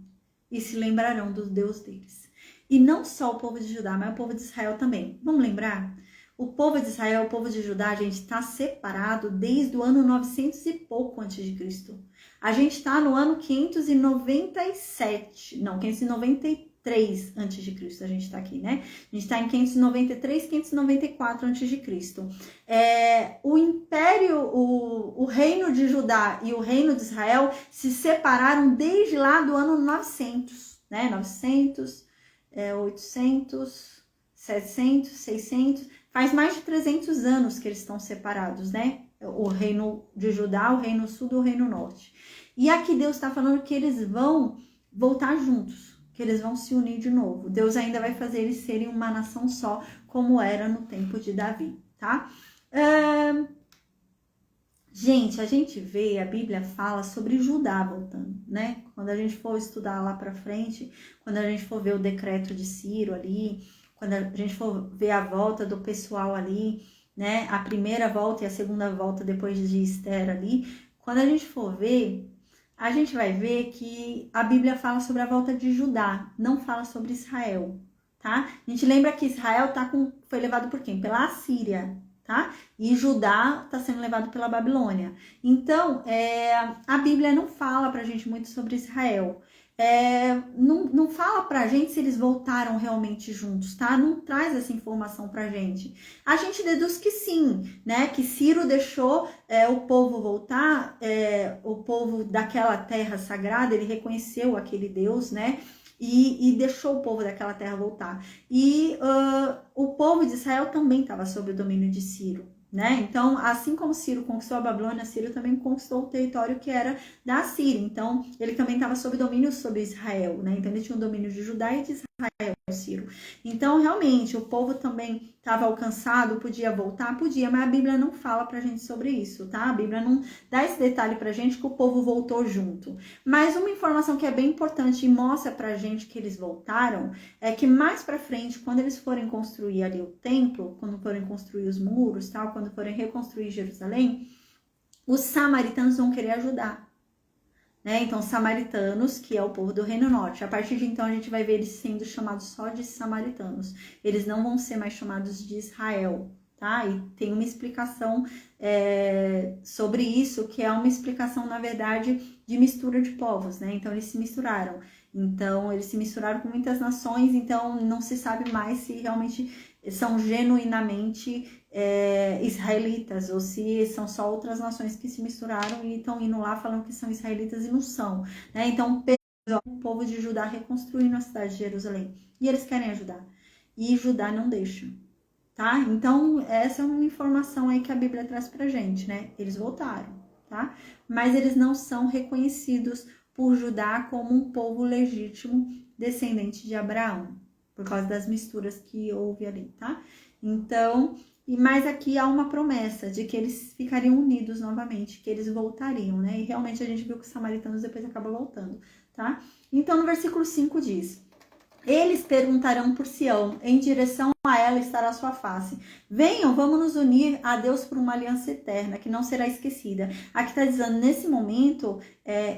e se lembrarão do Deus deles. E não só o povo de Judá, mas o povo de Israel também. Vamos lembrar? O povo de Israel, o povo de Judá, a gente está separado desde o ano 900 e pouco antes de Cristo. A gente está no ano 597, não, 593 antes de Cristo, a gente está aqui, né? A gente está em 593, 594 antes de Cristo. O império, o reino de Judá e o reino de Israel se separaram desde lá do ano 900, né? 900... 800, 700, 600, faz mais de 300 anos que eles estão separados, né? O reino de Judá, o reino sul e o reino norte. E aqui Deus está falando que eles vão voltar juntos, que eles vão se unir de novo. Deus ainda vai fazer eles serem uma nação só, como era no tempo de Davi, tá? Gente, a gente vê, a Bíblia fala sobre Judá voltando, né? Quando a gente for estudar lá pra frente, quando a gente for ver o decreto de Ciro ali, quando a gente for ver a volta do pessoal ali, né? A primeira volta e a segunda volta depois de Esther ali, quando a gente for ver, a gente vai ver que a Bíblia fala sobre a volta de Judá, não fala sobre Israel, tá? A gente lembra que Israel foi levado por quem? Pela Assíria, tá? E Judá está sendo levado pela Babilônia. Então, a Bíblia não fala pra gente muito sobre Israel. Não fala pra gente se eles voltaram realmente juntos, tá? Não traz essa informação pra gente. A gente deduz que sim, né? Que Ciro deixou o povo voltar, o povo daquela terra sagrada, ele reconheceu aquele Deus, né? E deixou o povo daquela terra voltar. E o povo de Israel também estava sob o domínio de Ciro, né? Então, assim como Ciro conquistou a Babilônia, Ciro também conquistou o território que era da Síria. Então, ele também estava sob domínio sobre Israel, né? Então, ele tinha o domínio de Judá e de Israel. Ciro. Então, realmente, o povo também estava alcançado, podia voltar? Podia, mas a Bíblia não fala pra gente sobre isso, tá? A Bíblia não dá esse detalhe pra gente que o povo voltou junto. Mas uma informação que é bem importante e mostra pra gente que eles voltaram é que mais pra frente, quando eles forem construir ali o templo, quando forem construir os muros, tal, quando forem reconstruir Jerusalém, os samaritanos vão querer ajudar. Né? Então, samaritanos, que é o povo do Reino Norte. A partir de então, a gente vai ver eles sendo chamados só de samaritanos. Eles não vão ser mais chamados de Israel, tá? E tem uma explicação sobre isso, que é uma explicação, na verdade, de mistura de povos, né? Então, eles se misturaram. Então, eles se misturaram com muitas nações, então não se sabe mais se realmente são genuinamente israelitas, ou se são só outras nações que se misturaram e estão indo lá falando que são israelitas e não são, né? Então, o povo de Judá reconstruindo a cidade de Jerusalém, e eles querem ajudar, e Judá não deixa, tá? Então, essa é uma informação aí que a Bíblia traz pra gente, né? Eles voltaram, tá? Mas eles não são reconhecidos por Judá como um povo legítimo descendente de Abraão, por causa das misturas que houve ali, tá? Então, mas aqui há uma promessa de que eles ficariam unidos novamente, que eles voltariam, né? E realmente a gente viu que os samaritanos depois acabam voltando, tá? Então, no versículo 5 diz: eles perguntarão por Sião, em direção a ela estará a sua face. Venham, vamos nos unir a Deus por uma aliança eterna, que não será esquecida. Aqui está dizendo, nesse momento,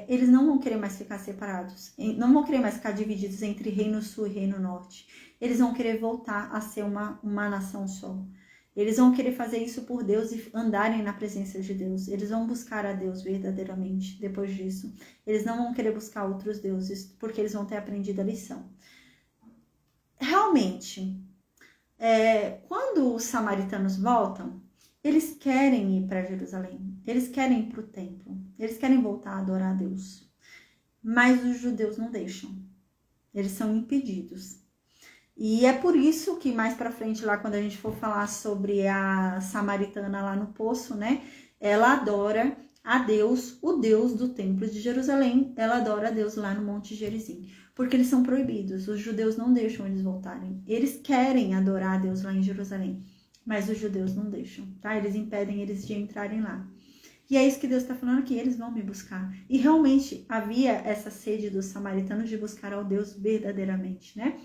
eles não vão querer mais ficar separados, não vão querer mais ficar divididos entre Reino Sul e Reino Norte. Eles vão querer voltar a ser uma nação só. Eles vão querer fazer isso por Deus e andarem na presença de Deus. Eles vão buscar a Deus verdadeiramente depois disso. Eles não vão querer buscar outros deuses, porque eles vão ter aprendido a lição. Realmente, quando os samaritanos voltam, eles querem ir para Jerusalém, eles querem ir para o templo, eles querem voltar a adorar a Deus. Mas os judeus não deixam, eles são impedidos. E é por isso que mais para frente, lá quando a gente for falar sobre a samaritana lá no poço, né? Ela adora a Deus, o Deus do templo de Jerusalém, ela adora a Deus lá no Monte Gerizim. Porque eles são proibidos, os judeus não deixam eles voltarem. Eles querem adorar a Deus lá em Jerusalém, mas os judeus não deixam, tá? Eles impedem eles de entrarem lá. E é isso que Deus está falando aqui, eles vão me buscar. E realmente havia essa sede dos samaritanos de buscar ao Deus verdadeiramente, né?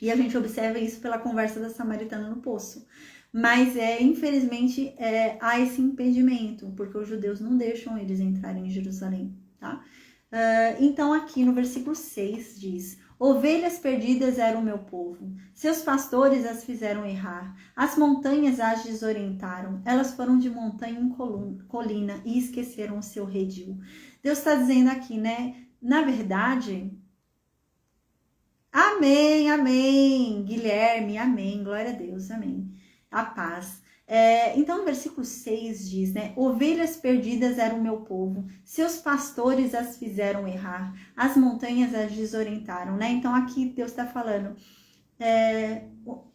E a gente observa isso pela conversa da samaritana no poço. Mas, infelizmente, há esse impedimento, porque os judeus não deixam eles entrarem em Jerusalém, tá? Então, aqui no versículo 6 diz: ovelhas perdidas era o meu povo, seus pastores as fizeram errar, as montanhas as desorientaram, elas foram de montanha em colina e esqueceram o seu redil. Deus está dizendo aqui, né? Na verdade, amém, amém, Guilherme, amém, glória a Deus, amém, a paz. Então, no versículo 6 diz, né? Ovelhas perdidas era o meu povo, seus pastores as fizeram errar, as montanhas as desorientaram, né? Então, aqui Deus está falando,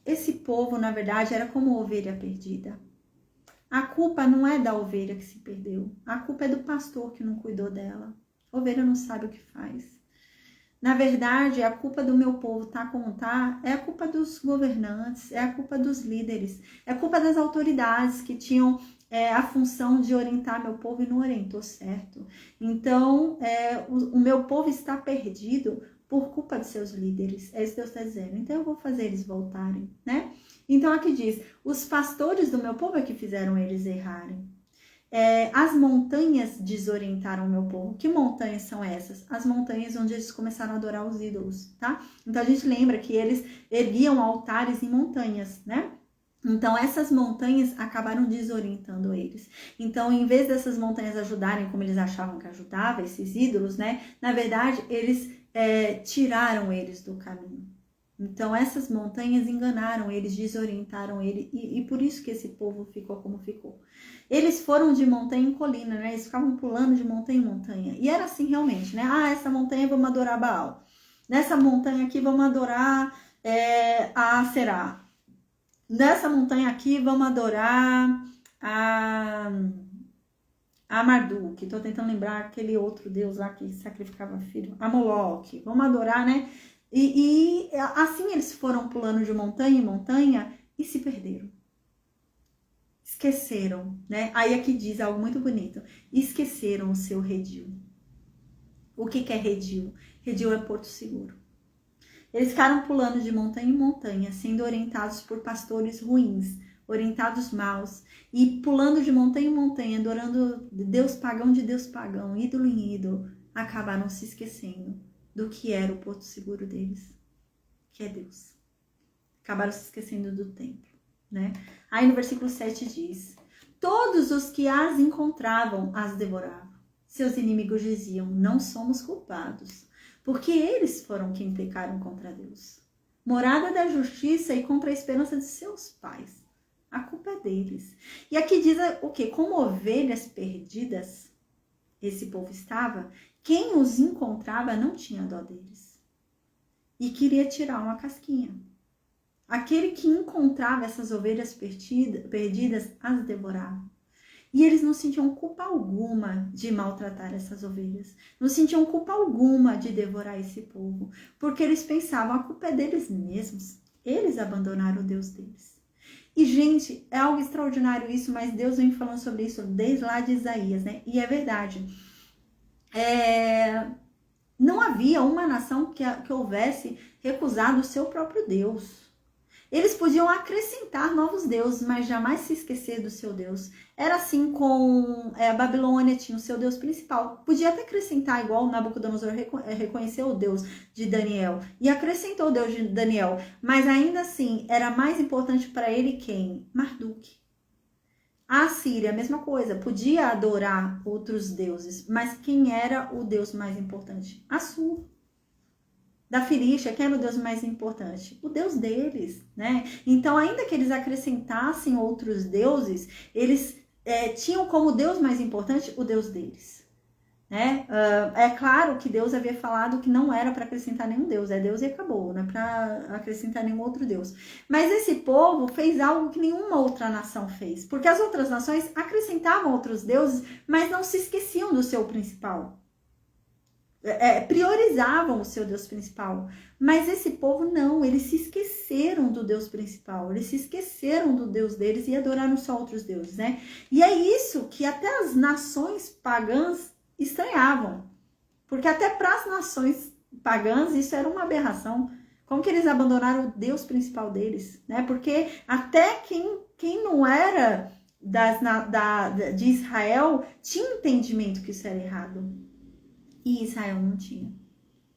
esse povo, na verdade, era como ovelha perdida. A culpa não é da ovelha que se perdeu, a culpa é do pastor que não cuidou dela. A ovelha não sabe o que faz. Na verdade, a culpa do meu povo tá como tá, é a culpa dos governantes, é a culpa dos líderes, é a culpa das autoridades que tinham a função de orientar meu povo e não orientou certo. Então, o meu povo está perdido por culpa de seus líderes, é isso que Deus está dizendo. Então, eu vou fazer eles voltarem, né? Então, aqui diz, os pastores do meu povo é que fizeram eles errarem. As montanhas desorientaram o meu povo. Que montanhas são essas? As montanhas onde eles começaram a adorar os ídolos, tá? Então a gente lembra que eles erguiam altares em montanhas, né? Então essas montanhas acabaram desorientando eles. Então, em vez dessas montanhas ajudarem como eles achavam que ajudava, esses ídolos, né? Na verdade, eles tiraram eles do caminho. Então, essas montanhas enganaram eles, desorientaram ele, e por isso que esse povo ficou como ficou. Eles foram de montanha em colina, né? Eles ficavam pulando de montanha em montanha. E era assim realmente, né? Essa montanha vamos adorar Baal. Nessa montanha aqui vamos adorar a Será. Nessa montanha aqui vamos adorar a Marduk. Estou tentando lembrar aquele outro deus lá que sacrificava filho. A Moloque. Vamos adorar, né? E assim eles foram pulando de montanha em montanha e se perderam. Esqueceram, né? Aí aqui diz algo muito bonito. Esqueceram o seu redil. O que é redil? Redil é porto seguro. Eles ficaram pulando de montanha em montanha, sendo orientados por pastores ruins, orientados maus, e pulando de montanha em montanha, adorando Deus pagão, ídolo em ídolo, acabaram se esquecendo do que era o porto seguro deles, que é Deus. Acabaram se esquecendo do templo, né? Aí no versículo 7 diz: todos os que as encontravam as devoravam. Seus inimigos diziam: não somos culpados, porque eles foram quem pecaram contra Deus. Morada da justiça e contra a esperança de seus pais. A culpa é deles. E aqui diz o quê? Como ovelhas perdidas, esse povo estava, quem os encontrava não tinha dó deles. E queria tirar uma casquinha. Aquele que encontrava essas ovelhas perdidas, as devorava. E eles não sentiam culpa alguma de maltratar essas ovelhas. Não sentiam culpa alguma de devorar esse povo. Porque eles pensavam, a culpa é deles mesmos. Eles abandonaram o Deus deles. E, gente, é algo extraordinário isso, mas Deus vem falando sobre isso desde lá de Isaías, né? E é verdade. Não havia uma nação que houvesse recusado o seu próprio Deus. Eles podiam acrescentar novos deuses, mas jamais se esquecer do seu Deus. Era assim com a Babilônia, tinha o seu Deus principal. Podia até acrescentar, igual Nabucodonosor reconheceu o Deus de Daniel e acrescentou o Deus de Daniel. Mas ainda assim, era mais importante para ele quem? Marduk. A Síria, a mesma coisa, podia adorar outros deuses, mas quem era o Deus mais importante? Assur. Da Firístia, quem era o Deus mais importante? O Deus deles, né? Então, ainda que eles acrescentassem outros deuses, eles tinham como Deus mais importante o Deus deles, né? É claro que Deus havia falado que não era para acrescentar nenhum Deus, é Deus e acabou, não é para acrescentar nenhum outro Deus. Mas esse povo fez algo que nenhuma outra nação fez, porque as outras nações acrescentavam outros deuses, mas não se esqueciam do seu principal. Priorizavam o seu Deus principal, mas esse povo não, eles se esqueceram do Deus principal, eles se esqueceram do Deus deles e adoraram só outros deuses, né? E é isso que até as nações pagãs estranhavam, porque até para as nações pagãs isso era uma aberração. Como que eles abandonaram o Deus principal deles, né? Porque até quem não era de Israel tinha entendimento que isso era errado. E Israel não tinha.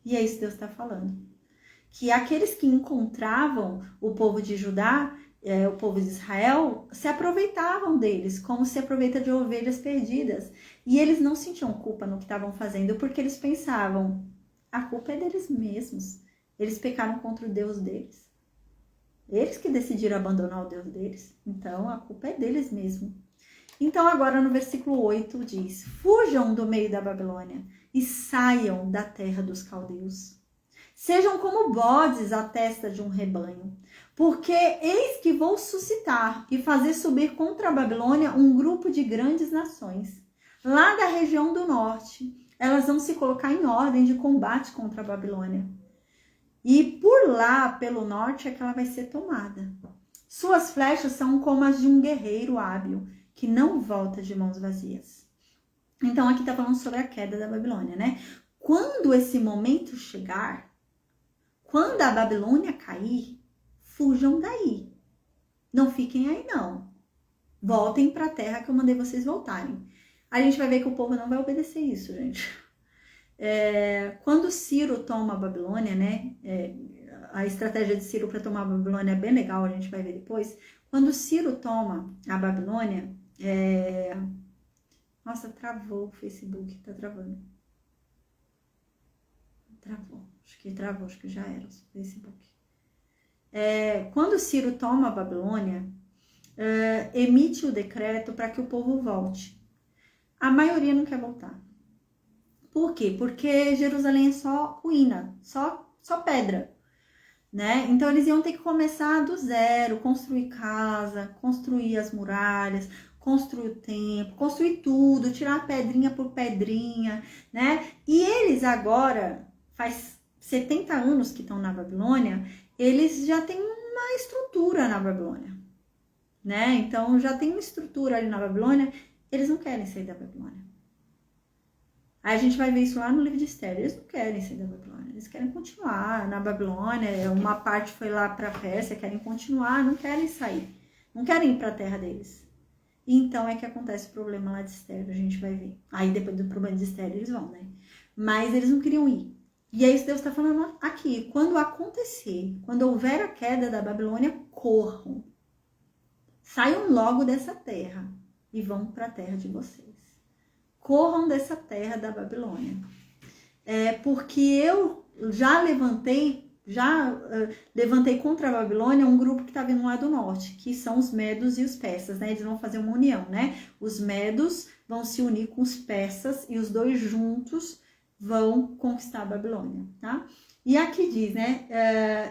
E é isso que Deus está falando. Que aqueles que encontravam o povo de Judá, o povo de Israel, se aproveitavam deles, como se aproveita de ovelhas perdidas. E eles não sentiam culpa no que estavam fazendo, porque eles pensavam, a culpa é deles mesmos. Eles pecaram contra o Deus deles. Eles que decidiram abandonar o Deus deles. Então, a culpa é deles mesmo. Então, agora no versículo 8 diz, fujam do meio da Babilônia e saiam da terra dos caldeus. Sejam como bodes à testa de um rebanho, porque eis que vou suscitar e fazer subir contra a Babilônia um grupo de grandes nações. Lá da região do norte, elas vão se colocar em ordem de combate contra a Babilônia. E por lá, pelo norte, é que ela vai ser tomada. Suas flechas são como as de um guerreiro hábil, que não volta de mãos vazias. Então, aqui está falando sobre a queda da Babilônia, né? Quando esse momento chegar, quando a Babilônia cair, fujam daí. Não fiquem aí, não. Voltem para a terra que eu mandei vocês voltarem. A gente vai ver que o povo não vai obedecer isso, gente. Quando Ciro toma a Babilônia, né? A estratégia de Ciro para tomar a Babilônia é bem legal, a gente vai ver depois. Quando Ciro toma a Babilônia, nossa, travou o Facebook, tá travando. Travou, acho que já era o Facebook. Quando Ciro toma a Babilônia, emite o decreto para que o povo volte. A maioria não quer voltar. Por quê? Porque Jerusalém é só ruína, só pedra, né? Então eles iam ter que começar do zero, construir casa, construir as muralhas, construir o templo, construir tudo, tirar pedrinha por pedrinha, né? E eles agora, faz 70 anos que estão na Babilônia, eles já têm uma estrutura na Babilônia, né? Então já tem uma estrutura ali na Babilônia, eles não querem sair da Babilônia. Aí a gente vai ver isso lá no livro de Esther, eles não querem sair da Babilônia, eles querem continuar na Babilônia, uma parte foi lá para a Pérsia, querem continuar, não querem sair, não querem ir para a terra deles. Então é que acontece o problema lá de Esther, a gente vai ver. Aí depois do problema de Esther eles vão, né? Mas eles não queriam ir. E é isso que Deus está falando aqui. Quando acontecer, quando houver a queda da Babilônia, corram. Saiam logo dessa terra e vão para a terra de vocês. Corram dessa terra da Babilônia. Porque eu já levantei contra a Babilônia um grupo que está vindo lá do norte, que são os medos e os persas, né? Eles vão fazer uma união, né? Os medos vão se unir com os persas e os dois juntos vão conquistar a Babilônia, tá? E aqui diz, né?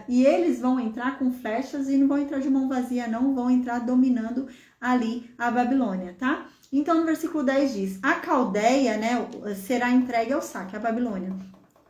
E eles vão entrar com flechas e não vão entrar de mão vazia, não, vão entrar dominando ali a Babilônia, tá? Então, no versículo 10 diz, a Caldeia, né, será entregue ao saque, a Babilônia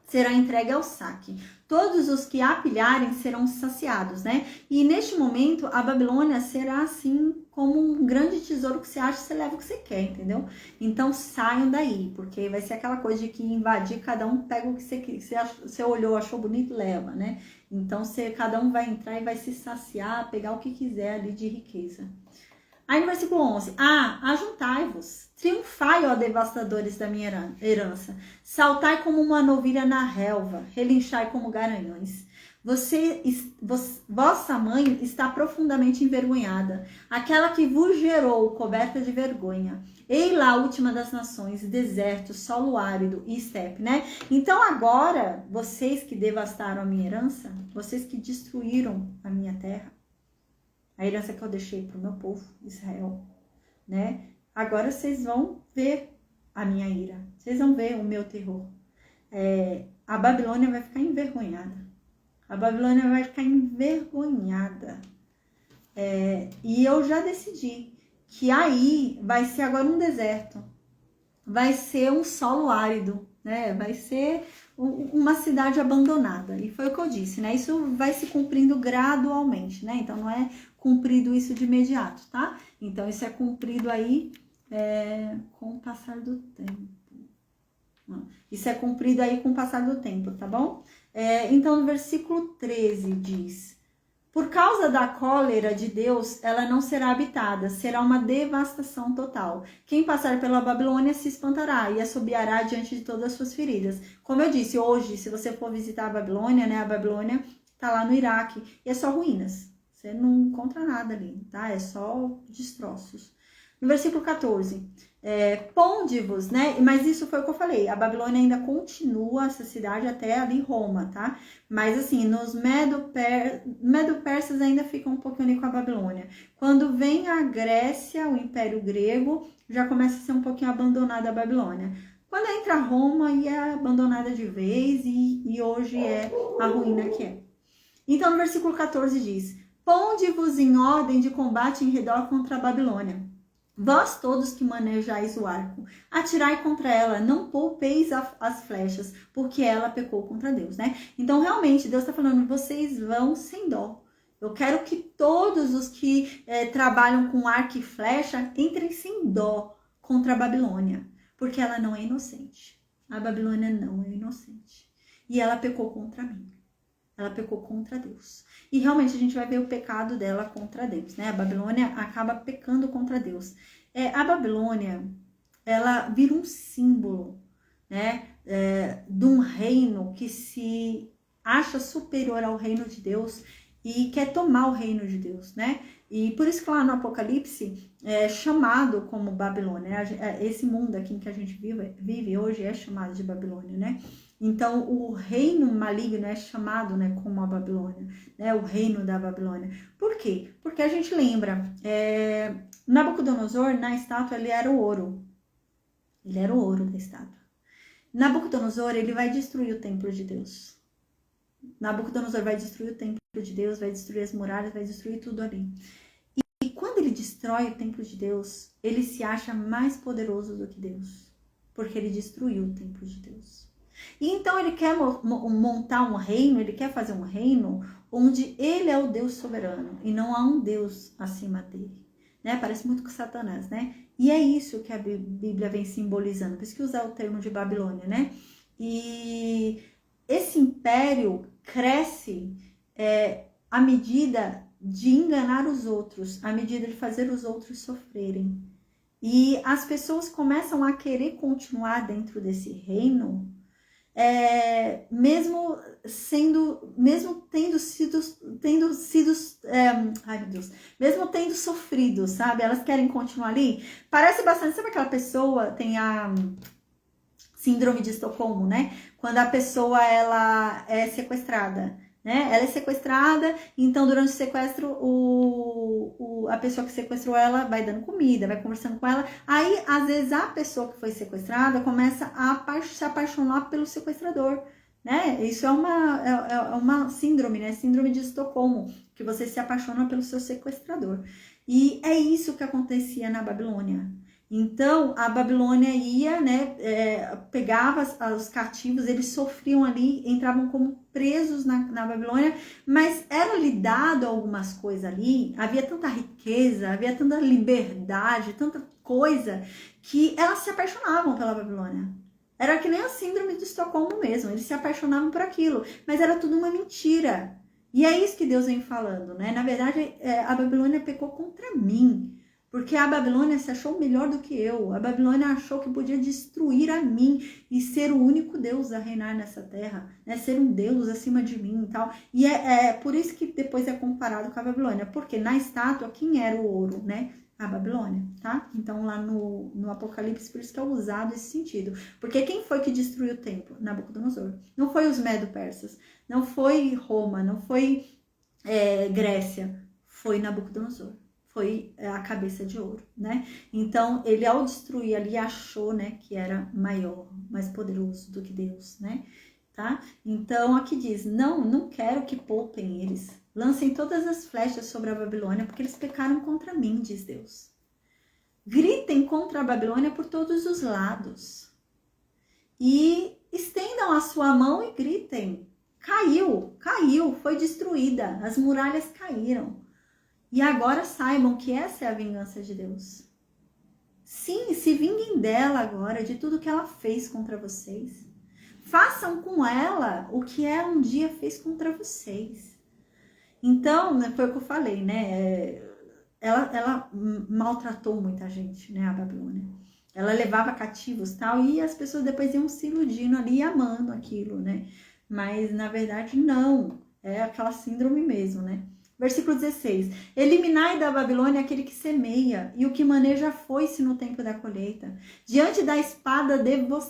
será entregue ao saque. Todos os que a pilharem serão saciados, né? E neste momento, a Babilônia será assim como um grande tesouro que você acha, você leva o que você quer, entendeu? Então saiam daí, porque vai ser aquela coisa de que invadir, cada um pega o que você olhou, achou bonito, leva, né? Então cada um vai entrar e vai se saciar, pegar o que quiser ali de riqueza. Aí no versículo 11, ajuntai-vos, triunfai, ó devastadores da minha herança, saltai como uma novilha na relva, relinchai como garanhões. Vossa mãe está profundamente envergonhada, aquela que vos gerou, coberta de vergonha. Ei lá, última das nações, deserto, solo árido e estepe, né? Então agora, vocês que devastaram a minha herança, vocês que destruíram a minha terra, a herança que eu deixei para o meu povo, Israel, né? Agora vocês vão ver a minha ira, vocês vão ver o meu terror. A Babilônia vai ficar envergonhada. A Babilônia vai ficar envergonhada. E eu já decidi que aí vai ser agora um deserto. Vai ser um solo árido, né? Vai ser uma cidade abandonada. E foi o que eu disse, né? Isso vai se cumprindo gradualmente, né? Então não é cumprido isso de imediato, tá? Então isso é cumprido aí com o passar do tempo. Isso é cumprido aí com o passar do tempo, tá bom? Então no versículo 13 diz: por causa da cólera de Deus, ela não será habitada, será uma devastação total. Quem passar pela Babilônia se espantará e assobiará diante de todas as suas feridas. Como eu disse, hoje, se você for visitar a Babilônia, né? A Babilônia tá lá no Iraque e é só ruínas. Você não encontra nada ali, tá? É só destroços. No versículo 14, ponde-vos, né? Mas isso foi o que eu falei, a Babilônia ainda continua essa cidade até ali Roma, tá? Mas assim, nos Medo-Persas ainda fica um pouquinho ali com a Babilônia. Quando vem a Grécia, o Império Grego, já começa a ser um pouquinho abandonada a Babilônia. Quando entra Roma, e é abandonada de vez e hoje é a ruína que é. Então, no versículo 14 diz: ponde-vos em ordem de combate em redor contra a Babilônia. Vós todos que manejais o arco, atirai contra ela, não poupeis as flechas, porque ela pecou contra Deus, né? Então, realmente, Deus está falando, vocês vão sem dó. Eu quero que todos os que trabalham com arco e flecha entrem sem dó contra a Babilônia, porque ela não é inocente. A Babilônia não é inocente. E ela pecou contra mim. Ela pecou contra Deus. E realmente a gente vai ver o pecado dela contra Deus, né? A Babilônia acaba pecando contra Deus. A Babilônia, ela vira um símbolo, né? De um reino que se acha superior ao reino de Deus e quer tomar o reino de Deus, né? E por isso que lá no Apocalipse é chamado como Babilônia, né? Esse mundo aqui em que a gente vive hoje é chamado de Babilônia, né? Então, o reino maligno é chamado, né, como a Babilônia, né, o reino da Babilônia. Por quê? Porque a gente lembra, Nabucodonosor, na estátua, ele era o ouro. Ele era o ouro da estátua. Nabucodonosor, ele vai destruir o templo de Deus. Nabucodonosor vai destruir o templo de Deus, vai destruir as muralhas, vai destruir tudo ali. E quando ele destrói o templo de Deus, ele se acha mais poderoso do que Deus, porque ele destruiu o templo de Deus. E então ele quer montar um reino, ele quer fazer um reino onde ele é o Deus soberano e não há um Deus acima dele, né? Parece muito com Satanás, né? E é isso que a Bíblia vem simbolizando, por isso que usar o termo de Babilônia, né? E esse império cresce à medida de enganar os outros, à medida de fazer os outros sofrerem. E as pessoas começam a querer continuar dentro desse reino, mesmo tendo sofrido, sabe? Elas querem continuar ali. Parece bastante, sabe aquela pessoa, tem a síndrome de Estocolmo, né? Quando a pessoa, ela é sequestrada, né? Ela é sequestrada, então durante o sequestro, a pessoa que sequestrou ela vai dando comida, vai conversando com ela. Aí, às vezes, a pessoa que foi sequestrada começa a se apaixonar pelo sequestrador, né? Isso é uma síndrome, né? Síndrome de Estocolmo, que você se apaixona pelo seu sequestrador. E é isso que acontecia na Babilônia. Então, a Babilônia ia, né, pegava os cativos, eles sofriam ali, entravam como presos na Babilônia, mas era lhe dado algumas coisas ali, havia tanta riqueza, havia tanta liberdade, tanta coisa, que elas se apaixonavam pela Babilônia. Era que nem a síndrome de Estocolmo mesmo, eles se apaixonavam por aquilo, mas era tudo uma mentira. E é isso que Deus vem falando, né? Na verdade, a Babilônia pecou contra mim. Porque a Babilônia se achou melhor do que eu. A Babilônia achou que podia destruir a mim e ser o único Deus a reinar nessa terra, né? Ser um Deus acima de mim e tal. E é por isso que depois é comparado com a Babilônia. Porque na estátua, quem era o ouro, né? A Babilônia, tá? Então lá no Apocalipse, por isso que é usado esse sentido. Porque quem foi que destruiu o templo? Nabucodonosor. Não foi os Medo-Persas, não foi Roma, não foi Grécia, foi Nabucodonosor. Foi a cabeça de ouro, né? Então, ele ao destruir ali, achou, né, que era maior, mais poderoso do que Deus, né? Tá? Então, aqui diz, não quero que poupem eles. Lancem todas as flechas sobre a Babilônia, porque eles pecaram contra mim, diz Deus. Gritem contra a Babilônia por todos os lados. E estendam a sua mão e gritem. Caiu, foi destruída, as muralhas caíram. E agora saibam que essa é a vingança de Deus. Sim, se vinguem dela agora, de tudo que ela fez contra vocês. Façam com ela o que ela um dia fez contra vocês. Então, foi o que eu falei, né? Ela maltratou muita gente, né? A Babilônia. Ela levava cativos e tal, e as pessoas depois iam se iludindo ali e amando aquilo, né? Mas, na verdade, não. É aquela síndrome mesmo, né? Versículo 16. Eliminai da Babilônia aquele que semeia e o que maneja a foice no tempo da colheita. Diante da espada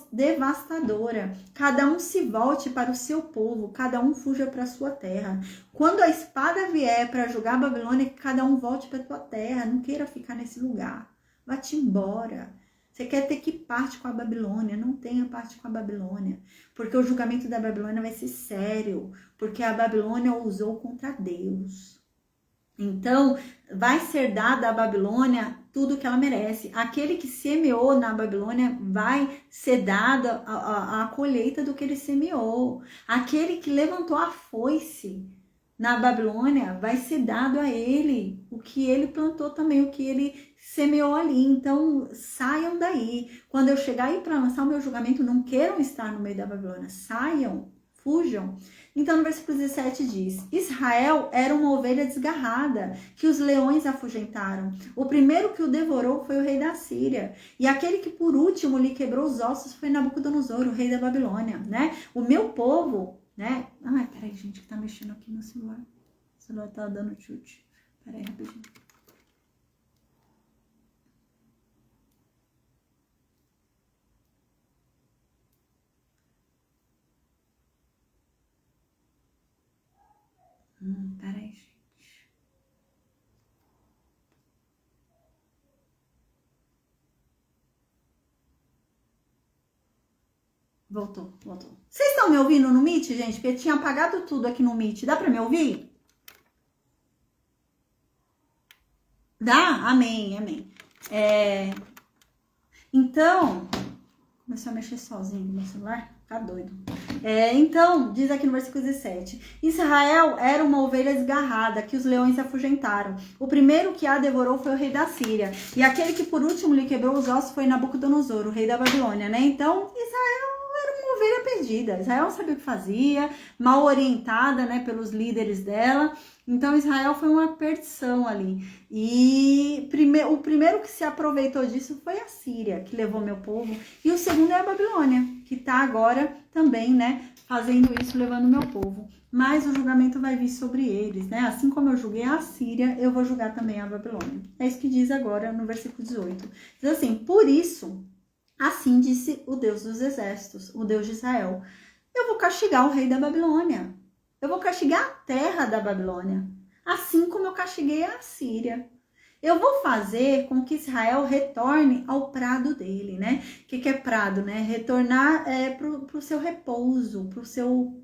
devastadora, cada um se volte para o seu povo, cada um fuja para a sua terra. Quando a espada vier para julgar a Babilônia, que cada um volte para a tua terra. Não queira ficar nesse lugar. Vá-te embora. Você quer ter que parte com a Babilônia? Não tenha parte com a Babilônia. Porque o julgamento da Babilônia vai ser sério. Porque a Babilônia usou contra Deus. Então, vai ser dada à Babilônia tudo o que ela merece. Aquele que semeou na Babilônia vai ser dada a colheita do que ele semeou. Aquele que levantou a foice na Babilônia vai ser dado a ele o que ele plantou também, o que ele semeou ali. Então, saiam daí. Quando eu chegar aí para lançar o meu julgamento, não queiram estar no meio da Babilônia. Saiam, fujam. Então, no versículo 17 diz, Israel era uma ovelha desgarrada, que os leões afugentaram. O primeiro que o devorou foi o rei da Síria. E aquele que por último lhe quebrou os ossos foi Nabucodonosor, o rei da Babilônia, né? O meu povo, né? Ai, peraí, gente, que tá mexendo aqui no celular. O celular tá dando chute. Peraí, rapidinho. Peraí, gente. Voltou. Vocês estão me ouvindo no Meet, gente? Porque tinha apagado tudo aqui no Meet. Dá pra me ouvir? Dá? Amém. Então, começou a mexer sozinho no meu celular. Tá doido. Então, diz aqui no versículo 17: Israel era uma ovelha desgarrada que os leões afugentaram. O primeiro que a devorou foi o rei da Síria. E aquele que por último lhe quebrou os ossos foi Nabucodonosor, o rei da Babilônia, né? Então, Israel era uma ovelha perdida. Israel não sabia o que fazia, mal orientada, né, pelos líderes dela. Então, Israel foi uma perdição ali. E o primeiro que se aproveitou disso foi a Síria, que levou meu povo. E o segundo é a Babilônia, que está agora também, né, fazendo isso, levando meu povo. Mas o julgamento vai vir sobre eles, né? Assim como eu julguei a Síria, eu vou julgar também a Babilônia. É isso que diz agora no versículo 18. Diz assim: por isso, assim disse o Deus dos exércitos, o Deus de Israel: eu vou castigar o rei da Babilônia. Eu vou castigar a terra da Babilônia, assim como eu castiguei a Síria. Eu vou fazer com que Israel retorne ao prado dele, né? O que é prado, né? Retornar para o seu repouso, para o seu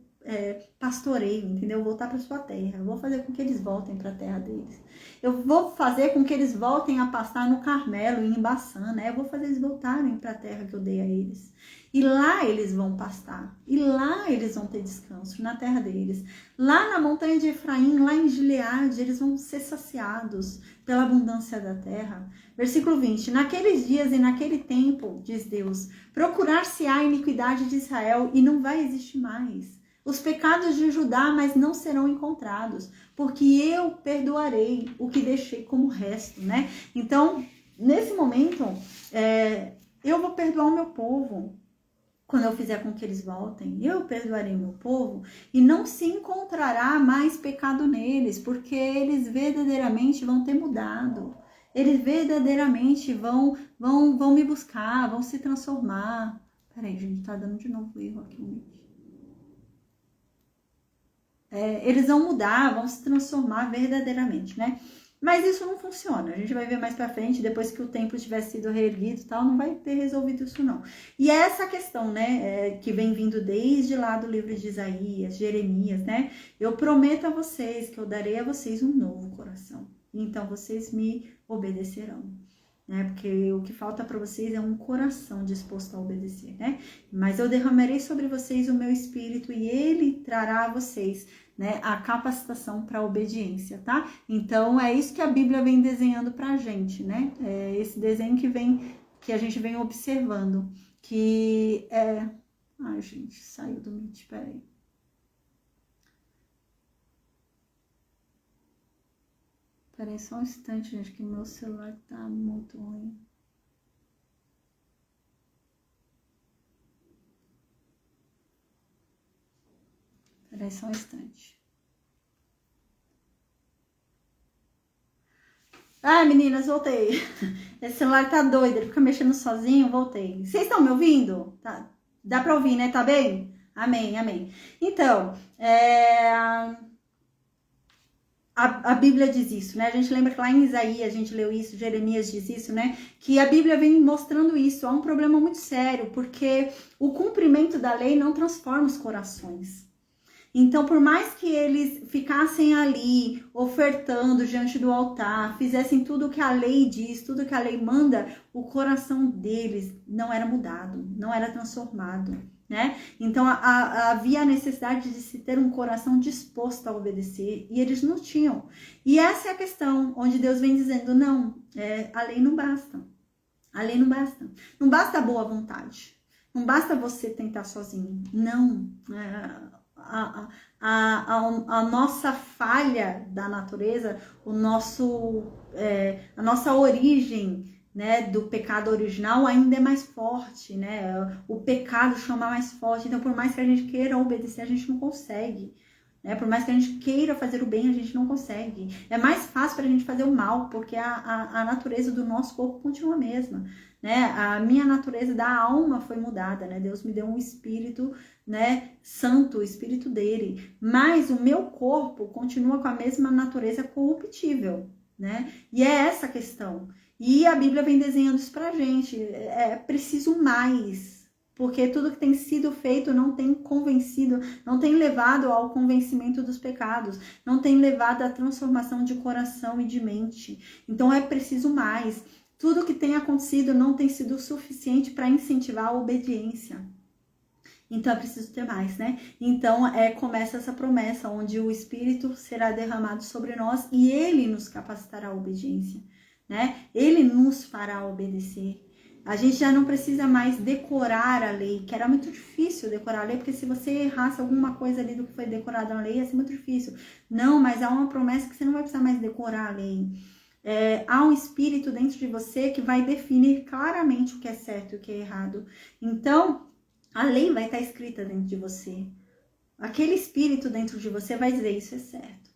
pastoreio, entendeu? Voltar para sua terra. Eu vou fazer com que eles voltem para a terra deles. Eu vou fazer com que eles voltem a pastar no Carmelo e em Baçã, né? Eu vou fazer eles voltarem para a terra que eu dei a eles. E lá eles vão pastar. E lá eles vão ter descanso, na terra deles. Lá na montanha de Efraim, lá em Gileade, eles vão ser saciados pela abundância da terra. Versículo 20. Naqueles dias e naquele tempo, diz Deus, procurar-se-á a iniquidade de Israel e não vai existir mais. Os pecados de Judá, mas não serão encontrados, porque eu perdoarei o que deixei como resto, né? Então, nesse momento, eu vou perdoar o meu povo. Quando eu fizer com que eles voltem, eu perdoarei o meu povo e não se encontrará mais pecado neles, porque eles verdadeiramente vão ter mudado. Eles verdadeiramente vão me buscar, vão se transformar. Peraí, gente, tá dando de novo erro aqui. Eles vão mudar, vão se transformar verdadeiramente, né? Mas isso não funciona. A gente vai ver mais pra frente, depois que o templo tiver sido reerguido e tal, não vai ter resolvido isso não. E é essa questão, né, que vem vindo desde lá do livro de Isaías, Jeremias, né? Eu prometo a vocês que eu darei a vocês um novo coração. Então vocês me obedecerão. Né? Porque o que falta para vocês é um coração disposto a obedecer, né? Mas eu derramarei sobre vocês o meu espírito e ele trará a vocês, né, a capacitação para a obediência, tá? Então é isso que a Bíblia vem desenhando para a gente, né? É esse desenho que a gente vem observando, que é... Ai, gente, saiu do Meet, peraí. Peraí só um instante, gente, que meu celular tá muito ruim. Peraí só um instante. Ai, meninas, voltei. Esse celular tá doido, ele fica mexendo sozinho, voltei. Vocês estão me ouvindo? Tá. Dá pra ouvir, né? Tá bem? Amém, amém. Então, a Bíblia diz isso, né? A gente lembra que lá em Isaías a gente leu isso, Jeremias diz isso, né? Que a Bíblia vem mostrando isso. Há um problema muito sério, porque o cumprimento da lei não transforma os corações. Então, por mais que eles ficassem ali ofertando diante do altar, fizessem tudo o que a lei diz, tudo o que a lei manda, o coração deles não era mudado, não era transformado, né? Então, havia a necessidade de se ter um coração disposto a obedecer e eles não tinham. E essa é a questão onde Deus vem dizendo, não, a lei não basta. A lei não basta. Não basta a boa vontade. Não basta você tentar sozinho. Não. A nossa falha da natureza, a nossa origem, né, do pecado original ainda é mais forte, né? O pecado chama mais forte. Então, por mais que a gente queira obedecer, a gente não consegue. Né? Por mais que a gente queira fazer o bem, a gente não consegue. É mais fácil para a gente fazer o mal, porque a natureza do nosso corpo continua a mesma. Né? A minha natureza da alma foi mudada, né? Deus me deu um espírito, né, santo, o espírito dele. Mas o meu corpo continua com a mesma natureza corruptível, né? E é essa a questão. E a Bíblia vem desenhando isso pra gente. É preciso mais. Porque tudo que tem sido feito não tem convencido, não tem levado ao convencimento dos pecados, não tem levado à transformação de coração e de mente. Então é preciso mais. Tudo que tem acontecido não tem sido suficiente para incentivar a obediência. Então é preciso ter mais, né? Então começa essa promessa onde o Espírito será derramado sobre nós e ele nos capacitará à obediência, né? Ele nos fará obedecer. A gente já não precisa mais decorar a lei, que era muito difícil decorar a lei, porque se você errasse alguma coisa ali do que foi decorado na lei, ia ser muito difícil. Não, mas há uma promessa que você não vai precisar mais decorar a lei. Há um Espírito dentro de você que vai definir claramente o que é certo e o que é errado. Então, a lei vai estar escrita dentro de você. Aquele Espírito dentro de você vai dizer, isso é certo,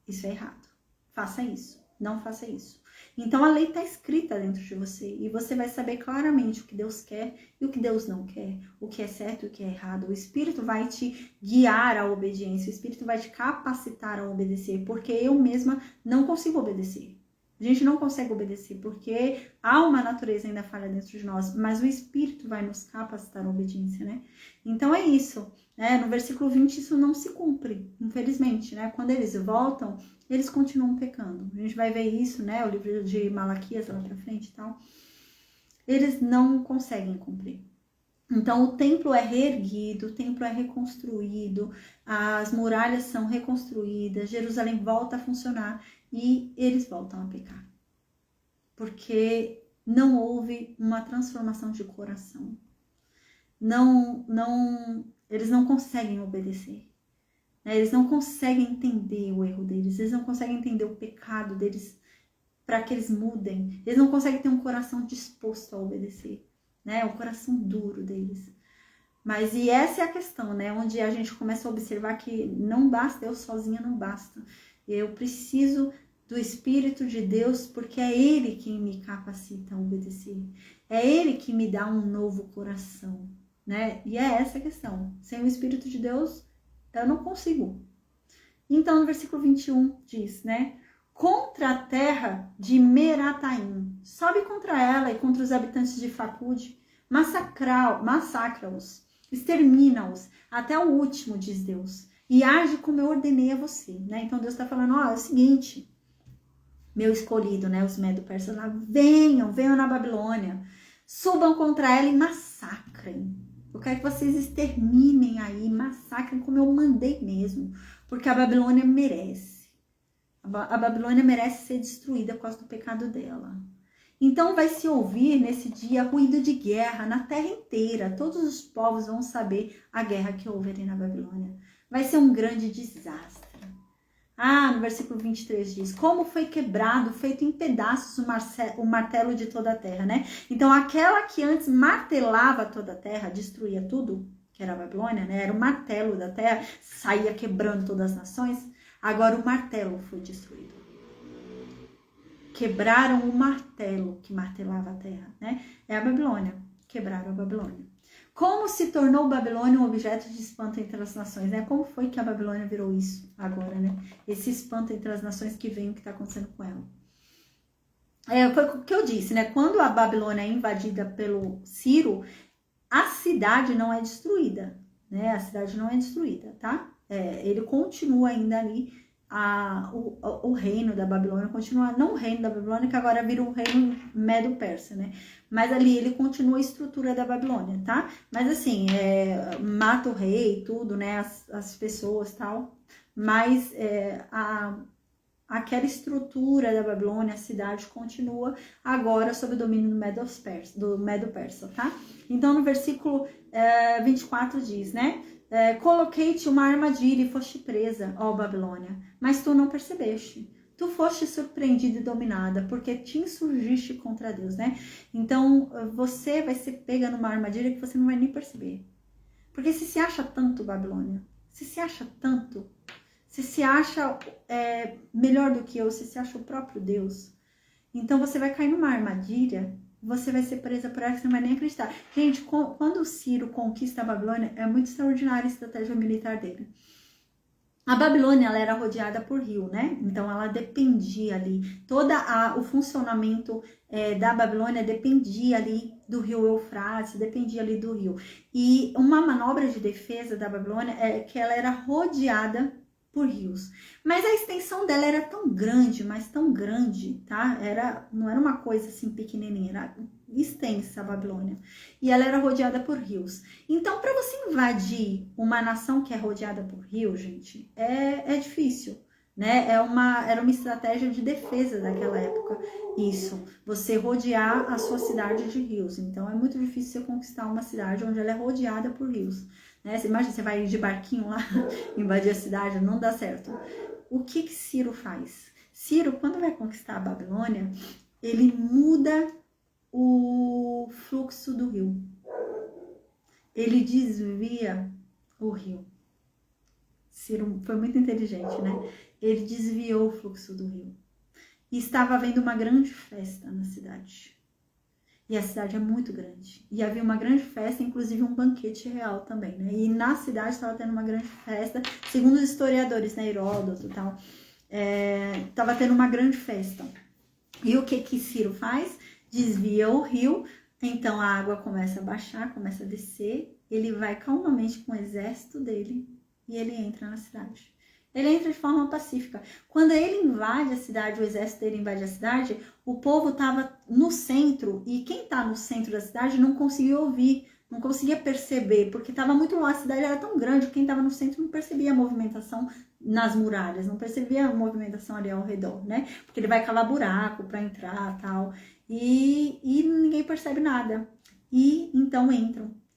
isso é errado. Faça isso, não faça isso. Então, a lei está escrita dentro de você e você vai saber claramente o que Deus quer e o que Deus não quer, o que é certo e o que é errado. O Espírito vai te guiar à obediência, o Espírito vai te capacitar a obedecer, porque eu mesma não consigo obedecer. A gente não consegue obedecer, porque há uma natureza ainda falha dentro de nós, mas o Espírito vai nos capacitar à obediência, né? Então, é isso. No versículo 20, isso não se cumpre, infelizmente, né? Quando eles voltam, eles continuam pecando. A gente vai ver isso, né? O livro de Malaquias lá pra frente e tal. Eles não conseguem cumprir. Então, o templo é reerguido, o templo é reconstruído, as muralhas são reconstruídas, Jerusalém volta a funcionar e eles voltam a pecar. Porque não houve uma transformação de coração. Eles não conseguem obedecer. Eles não conseguem entender o erro deles, eles não conseguem entender o pecado deles para que eles mudem. Eles não conseguem ter um coração disposto a obedecer, né? O coração duro deles. Mas e essa é a questão, né? Onde a gente começa a observar que não basta, eu sozinha não basta. Eu preciso do Espírito de Deus porque é Ele quem me capacita a obedecer. É Ele que me dá um novo coração, né? E é essa a questão. Sem o Espírito de Deus, eu não consigo. Então, no versículo 21 diz, né? Contra a terra de Merataim, sobe contra ela e contra os habitantes de Facude, massacra-os, extermina-os, até o último, diz Deus, e age como eu ordenei a você, né? Então, Deus está falando, é o seguinte, meu escolhido, né? Os Medo-Persas lá, venham na Babilônia, subam contra ela e massacrem. Eu quero que vocês exterminem aí, massacrem como eu mandei mesmo. Porque a Babilônia merece. A Babilônia merece ser destruída por causa do pecado dela. Então vai se ouvir nesse dia ruído de guerra na terra inteira. Todos os povos vão saber a guerra que houve ali na Babilônia. Vai ser um grande desastre. No versículo 23 diz, como foi quebrado, feito em pedaços o martelo de toda a terra, né? Então aquela que antes martelava toda a terra, destruía tudo, que era a Babilônia, né? Era o martelo da terra, saía quebrando todas as nações. Agora o martelo foi destruído. Quebraram o martelo que martelava a terra, né? É a Babilônia. Quebraram a Babilônia. Como se tornou Babilônia um objeto de espanto entre as nações, né? Como foi que a Babilônia virou isso agora, né? Esse espanto entre as nações que vem, o que está acontecendo com ela. Foi o que eu disse, né? Quando a Babilônia é invadida pelo Ciro, a cidade não é destruída, né? A cidade não é destruída, tá? Ele continua ainda ali, o reino da Babilônia continua, não o reino da Babilônia, que agora vira um reino Medo-Persa, né? Mas ali ele continua a estrutura da Babilônia, tá? Mas assim, mata o rei, tudo, né? As pessoas e tal. Mas aquela estrutura da Babilônia, a cidade, continua agora sob o domínio do Medo-Persa, tá? Então, no versículo 24 diz, né? Coloquei-te uma armadilha e foste presa, ó Babilônia, mas tu não percebeste. Tu foste surpreendida e dominada, porque te insurgiste contra Deus, né? Então, você vai ser pega numa armadilha que você não vai nem perceber. Porque você se acha tanto, Babilônia. Você se acha tanto. Você se acha melhor do que eu. Você se acha o próprio Deus. Então, você vai cair numa armadilha. Você vai ser presa por ela que você não vai nem acreditar. Gente, quando o Ciro conquista a Babilônia, é muito extraordinária a estratégia militar dele. A Babilônia, ela era rodeada por rio, né? Então, ela dependia ali. Todo o funcionamento da Babilônia dependia ali do rio Eufrates, dependia ali do rio. E uma manobra de defesa da Babilônia é que ela era rodeada por rios. Mas a extensão dela era tão grande, mas tão grande, tá? Não era uma coisa assim pequenininha, era extensa a Babilônia. E ela era rodeada por rios. Então, para você invadir uma nação que é rodeada por rios, gente, é difícil, né? Era uma estratégia de defesa daquela época. Isso, você rodear a sua cidade de rios. Então, é muito difícil você conquistar uma cidade onde ela é rodeada por rios. Né? Você imagina, você vai de barquinho lá, invadir a cidade, não dá certo. O que Ciro faz? Ciro, quando vai conquistar a Babilônia, ele muda o fluxo do rio. Ele desvia o rio. Ciro foi muito inteligente, né? Ele desviou o fluxo do rio. E estava havendo uma grande festa na cidade. E a cidade é muito grande. E havia uma grande festa, inclusive um banquete real também, né? E na cidade estava tendo uma grande festa, segundo os historiadores, né? Heródoto e tal. Estava tendo uma grande festa. E o que Ciro faz? Desvia o rio, então a água começa a baixar, começa a descer. Ele vai calmamente com o exército dele e ele entra na cidade. Ele entra de forma pacífica. Quando ele invade a cidade, o exército dele invade a cidade, o povo estava no centro, e quem está no centro da cidade não conseguia ouvir, não conseguia perceber, porque estava muito longe, a cidade era tão grande, quem estava no centro não percebia a movimentação nas muralhas, não percebia a movimentação ali ao redor, né? Porque ele vai cavar buraco para entrar, tal, e ninguém percebe nada. E então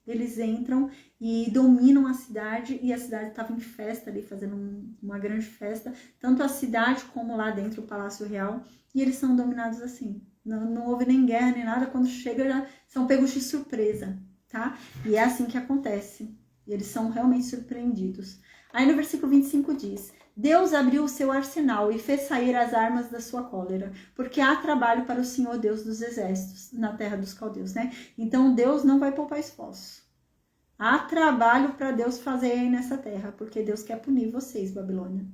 eles entram e dominam a cidade, e a cidade estava em festa ali, fazendo uma grande festa, tanto a cidade como lá dentro o Palácio Real, e eles são dominados assim. Não houve nem guerra nem nada, quando chega já são pegos de surpresa, tá? E é assim que acontece, e eles são realmente surpreendidos. Aí no versículo 25 diz: Deus abriu o seu arsenal e fez sair as armas da sua cólera, porque há trabalho para o Senhor Deus dos exércitos na terra dos caldeus, né? Então Deus não vai poupar esforço. Há trabalho para Deus fazer aí nessa terra, porque Deus quer punir vocês, Babilônia.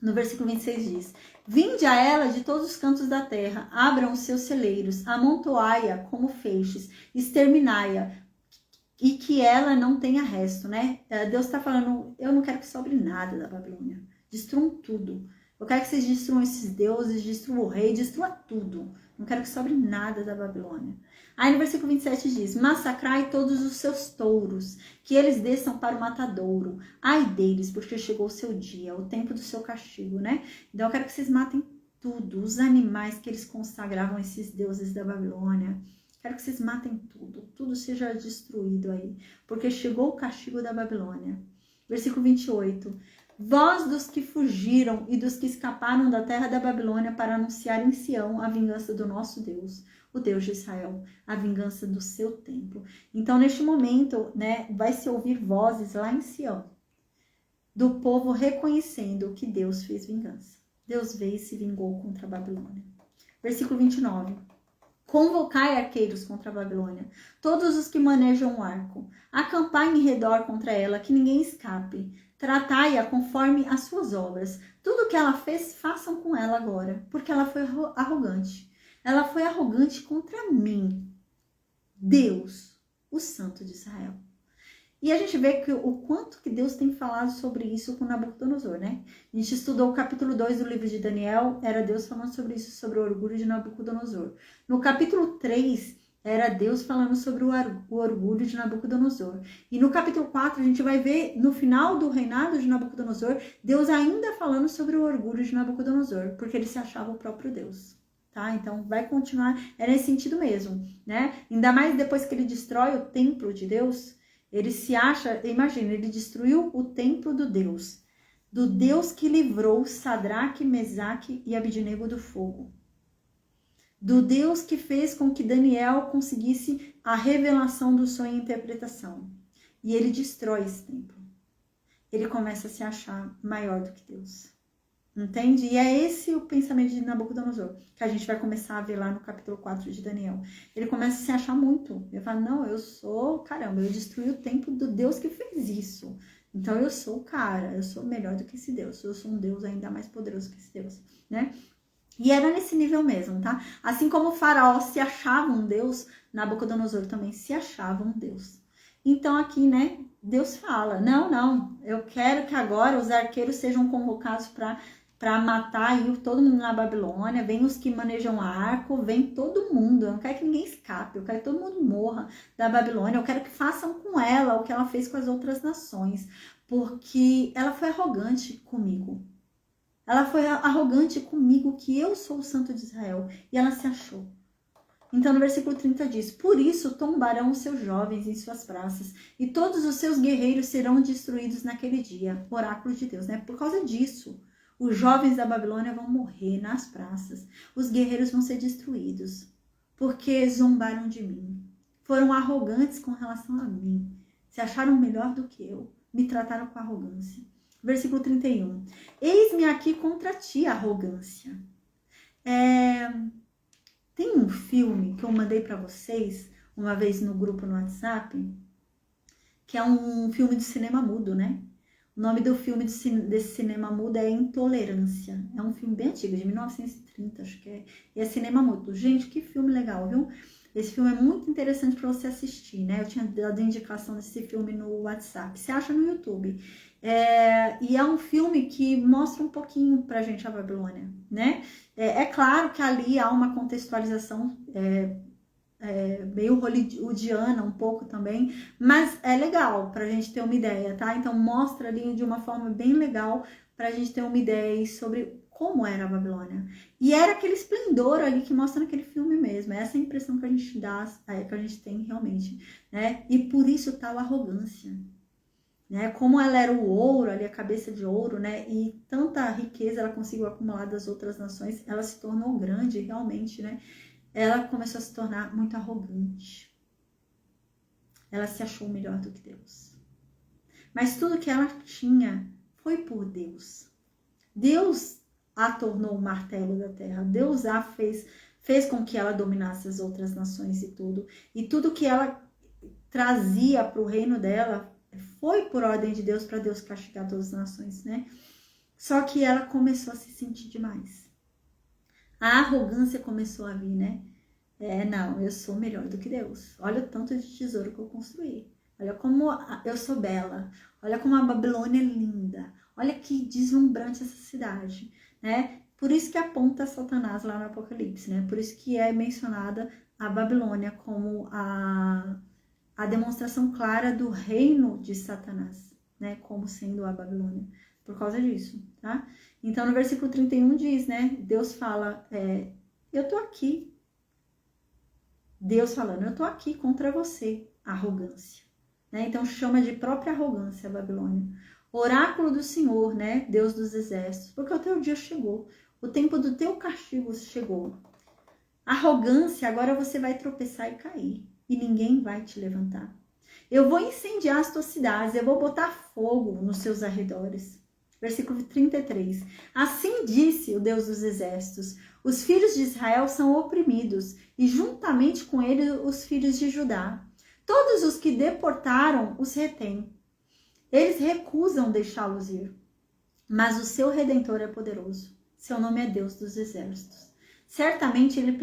No versículo 26 diz: Vinde a ela de todos os cantos da terra, abram os seus celeiros, amontoai-a como feixes, exterminai-a, e que ela não tenha resto, né? Deus está falando, eu não quero que sobre nada da Babilônia. Destruam tudo. Eu quero que vocês destruam esses deuses, destruam o rei, destruam tudo. Não quero que sobre nada da Babilônia. Aí no versículo 27 diz: Massacrai todos os seus touros, que eles desçam para o matadouro. Ai deles, porque chegou o seu dia, o tempo do seu castigo, né? Então eu quero que vocês matem tudo, os animais que eles consagravam a esses deuses da Babilônia. Quero que vocês matem tudo, tudo seja destruído aí, porque chegou o castigo da Babilônia. Versículo 28. Vós dos que fugiram e dos que escaparam da terra da Babilônia para anunciar em Sião a vingança do nosso Deus, o Deus de Israel, a vingança do seu templo. Então, neste momento, né, vai se ouvir vozes lá em Sião, do povo reconhecendo que Deus fez vingança. Deus veio e se vingou contra a Babilônia. Versículo 29. Convocai arqueiros contra a Babilônia, todos os que manejam o arco. Acampai em redor contra ela, que ninguém escape. Tratai-a conforme as suas obras. Tudo o que ela fez, façam com ela agora, porque ela foi arrogante. Ela foi arrogante contra mim, Deus, o Santo de Israel. E a gente vê que o quanto que Deus tem falado sobre isso com Nabucodonosor, né? A gente estudou o capítulo 2 do livro de Daniel, era Deus falando sobre isso, sobre o orgulho de Nabucodonosor. No capítulo 3, era Deus falando sobre o orgulho de Nabucodonosor. E no capítulo 4, a gente vai ver, no final do reinado de Nabucodonosor, Deus ainda falando sobre o orgulho de Nabucodonosor, porque ele se achava o próprio Deus. Tá? Então, vai continuar, é nesse sentido mesmo, né? Ainda mais depois que ele destrói o templo de Deus, ele se acha, imagina, ele destruiu o templo do Deus que livrou Sadraque, Mesaque e Abidnego do fogo. Do Deus que fez com que Daniel conseguisse a revelação do sonho e interpretação. E ele destrói esse templo. Ele começa a se achar maior do que Deus. Entende? E é esse o pensamento de Nabucodonosor, que a gente vai começar a ver lá no capítulo 4 de Daniel. Ele começa a se achar muito. Ele fala, não, eu sou, caramba, eu destruí o templo do Deus que fez isso. Então eu sou o cara, eu sou melhor do que esse Deus. Eu sou um Deus ainda mais poderoso que esse Deus, né? E era nesse nível mesmo, tá? Assim como o faraó se achava um Deus, Nabucodonosor também se achava um Deus. Então aqui, né, Deus fala, não, eu quero que agora os arqueiros sejam convocados para para matar aí todo mundo na Babilônia, vem os que manejam arco, vem todo mundo. Eu não quero que ninguém escape, eu quero que todo mundo morra da Babilônia, eu quero que façam com ela o que ela fez com as outras nações, porque ela foi arrogante comigo. Ela foi arrogante comigo, que eu sou o Santo de Israel, e ela se achou. Então, no versículo 30 diz: por isso tombarão os seus jovens em suas praças, e todos os seus guerreiros serão destruídos naquele dia. Oráculo de Deus, né? Por causa disso, os jovens da Babilônia vão morrer nas praças, os guerreiros vão ser destruídos, porque zombaram de mim, foram arrogantes com relação a mim, se acharam melhor do que eu, me trataram com arrogância. Versículo 31. Eis-me aqui contra ti, arrogância. Tem um filme que eu mandei para vocês uma vez no grupo no WhatsApp, que é um filme de cinema mudo, né? O nome do filme desse cinema mudo é Intolerância. É um filme bem antigo, de 1930, acho que é. E é cinema mudo. Gente, que filme legal, viu? Esse filme é muito interessante para você assistir, né? Eu tinha dado indicação desse filme no WhatsApp. Você acha no YouTube. E é um filme que mostra um pouquinho pra gente a Babilônia, né? É claro que ali há uma contextualização meio hollywoodiana um pouco também, mas é legal pra gente ter uma ideia, tá? Então mostra ali de uma forma bem legal pra gente ter uma ideia sobre como era a Babilônia. E era aquele esplendor ali que mostra naquele filme mesmo. Essa é a impressão que a gente dá, que a gente tem realmente, né? E por isso tal arrogância. Né? Como ela era o ouro, ali a cabeça de ouro, né? E tanta riqueza ela conseguiu acumular das outras nações, ela se tornou grande realmente, né? Ela começou a se tornar muito arrogante. Ela se achou melhor do que Deus. Mas tudo que ela tinha foi por Deus. Deus a tornou o martelo da terra. Deus a fez com que ela dominasse as outras nações e tudo. E tudo que ela trazia para o reino dela foi por ordem de Deus, para Deus castigar todas as nações, né? Só que ela começou a se sentir demais. A arrogância começou a vir, né? Não, eu sou melhor do que Deus. Olha o tanto de tesouro que eu construí. Olha como eu sou bela. Olha como a Babilônia é linda. Olha que deslumbrante essa cidade, né? Por isso que aponta Satanás lá no Apocalipse, né? Por isso que é mencionada a Babilônia como a demonstração clara do reino de Satanás, né? Como sendo a Babilônia. Por causa disso, tá? Então, no versículo 31 diz, né? Deus fala, eu tô aqui. Deus falando, eu tô aqui contra você, arrogância. Né? Então, chama de própria arrogância a Babilônia. Oráculo do Senhor, né? Deus dos exércitos, porque o teu dia chegou. O tempo do teu castigo chegou. Arrogância, agora você vai tropeçar e cair. E ninguém vai te levantar. Eu vou incendiar as tuas cidades, eu vou botar fogo nos seus arredores. Versículo 33. Assim disse o Deus dos exércitos: os filhos de Israel são oprimidos, e juntamente com ele os filhos de Judá. Todos os que deportaram os retêm. Eles recusam deixá-los ir. Mas o seu Redentor é poderoso. Seu nome é Deus dos exércitos. Certamente ele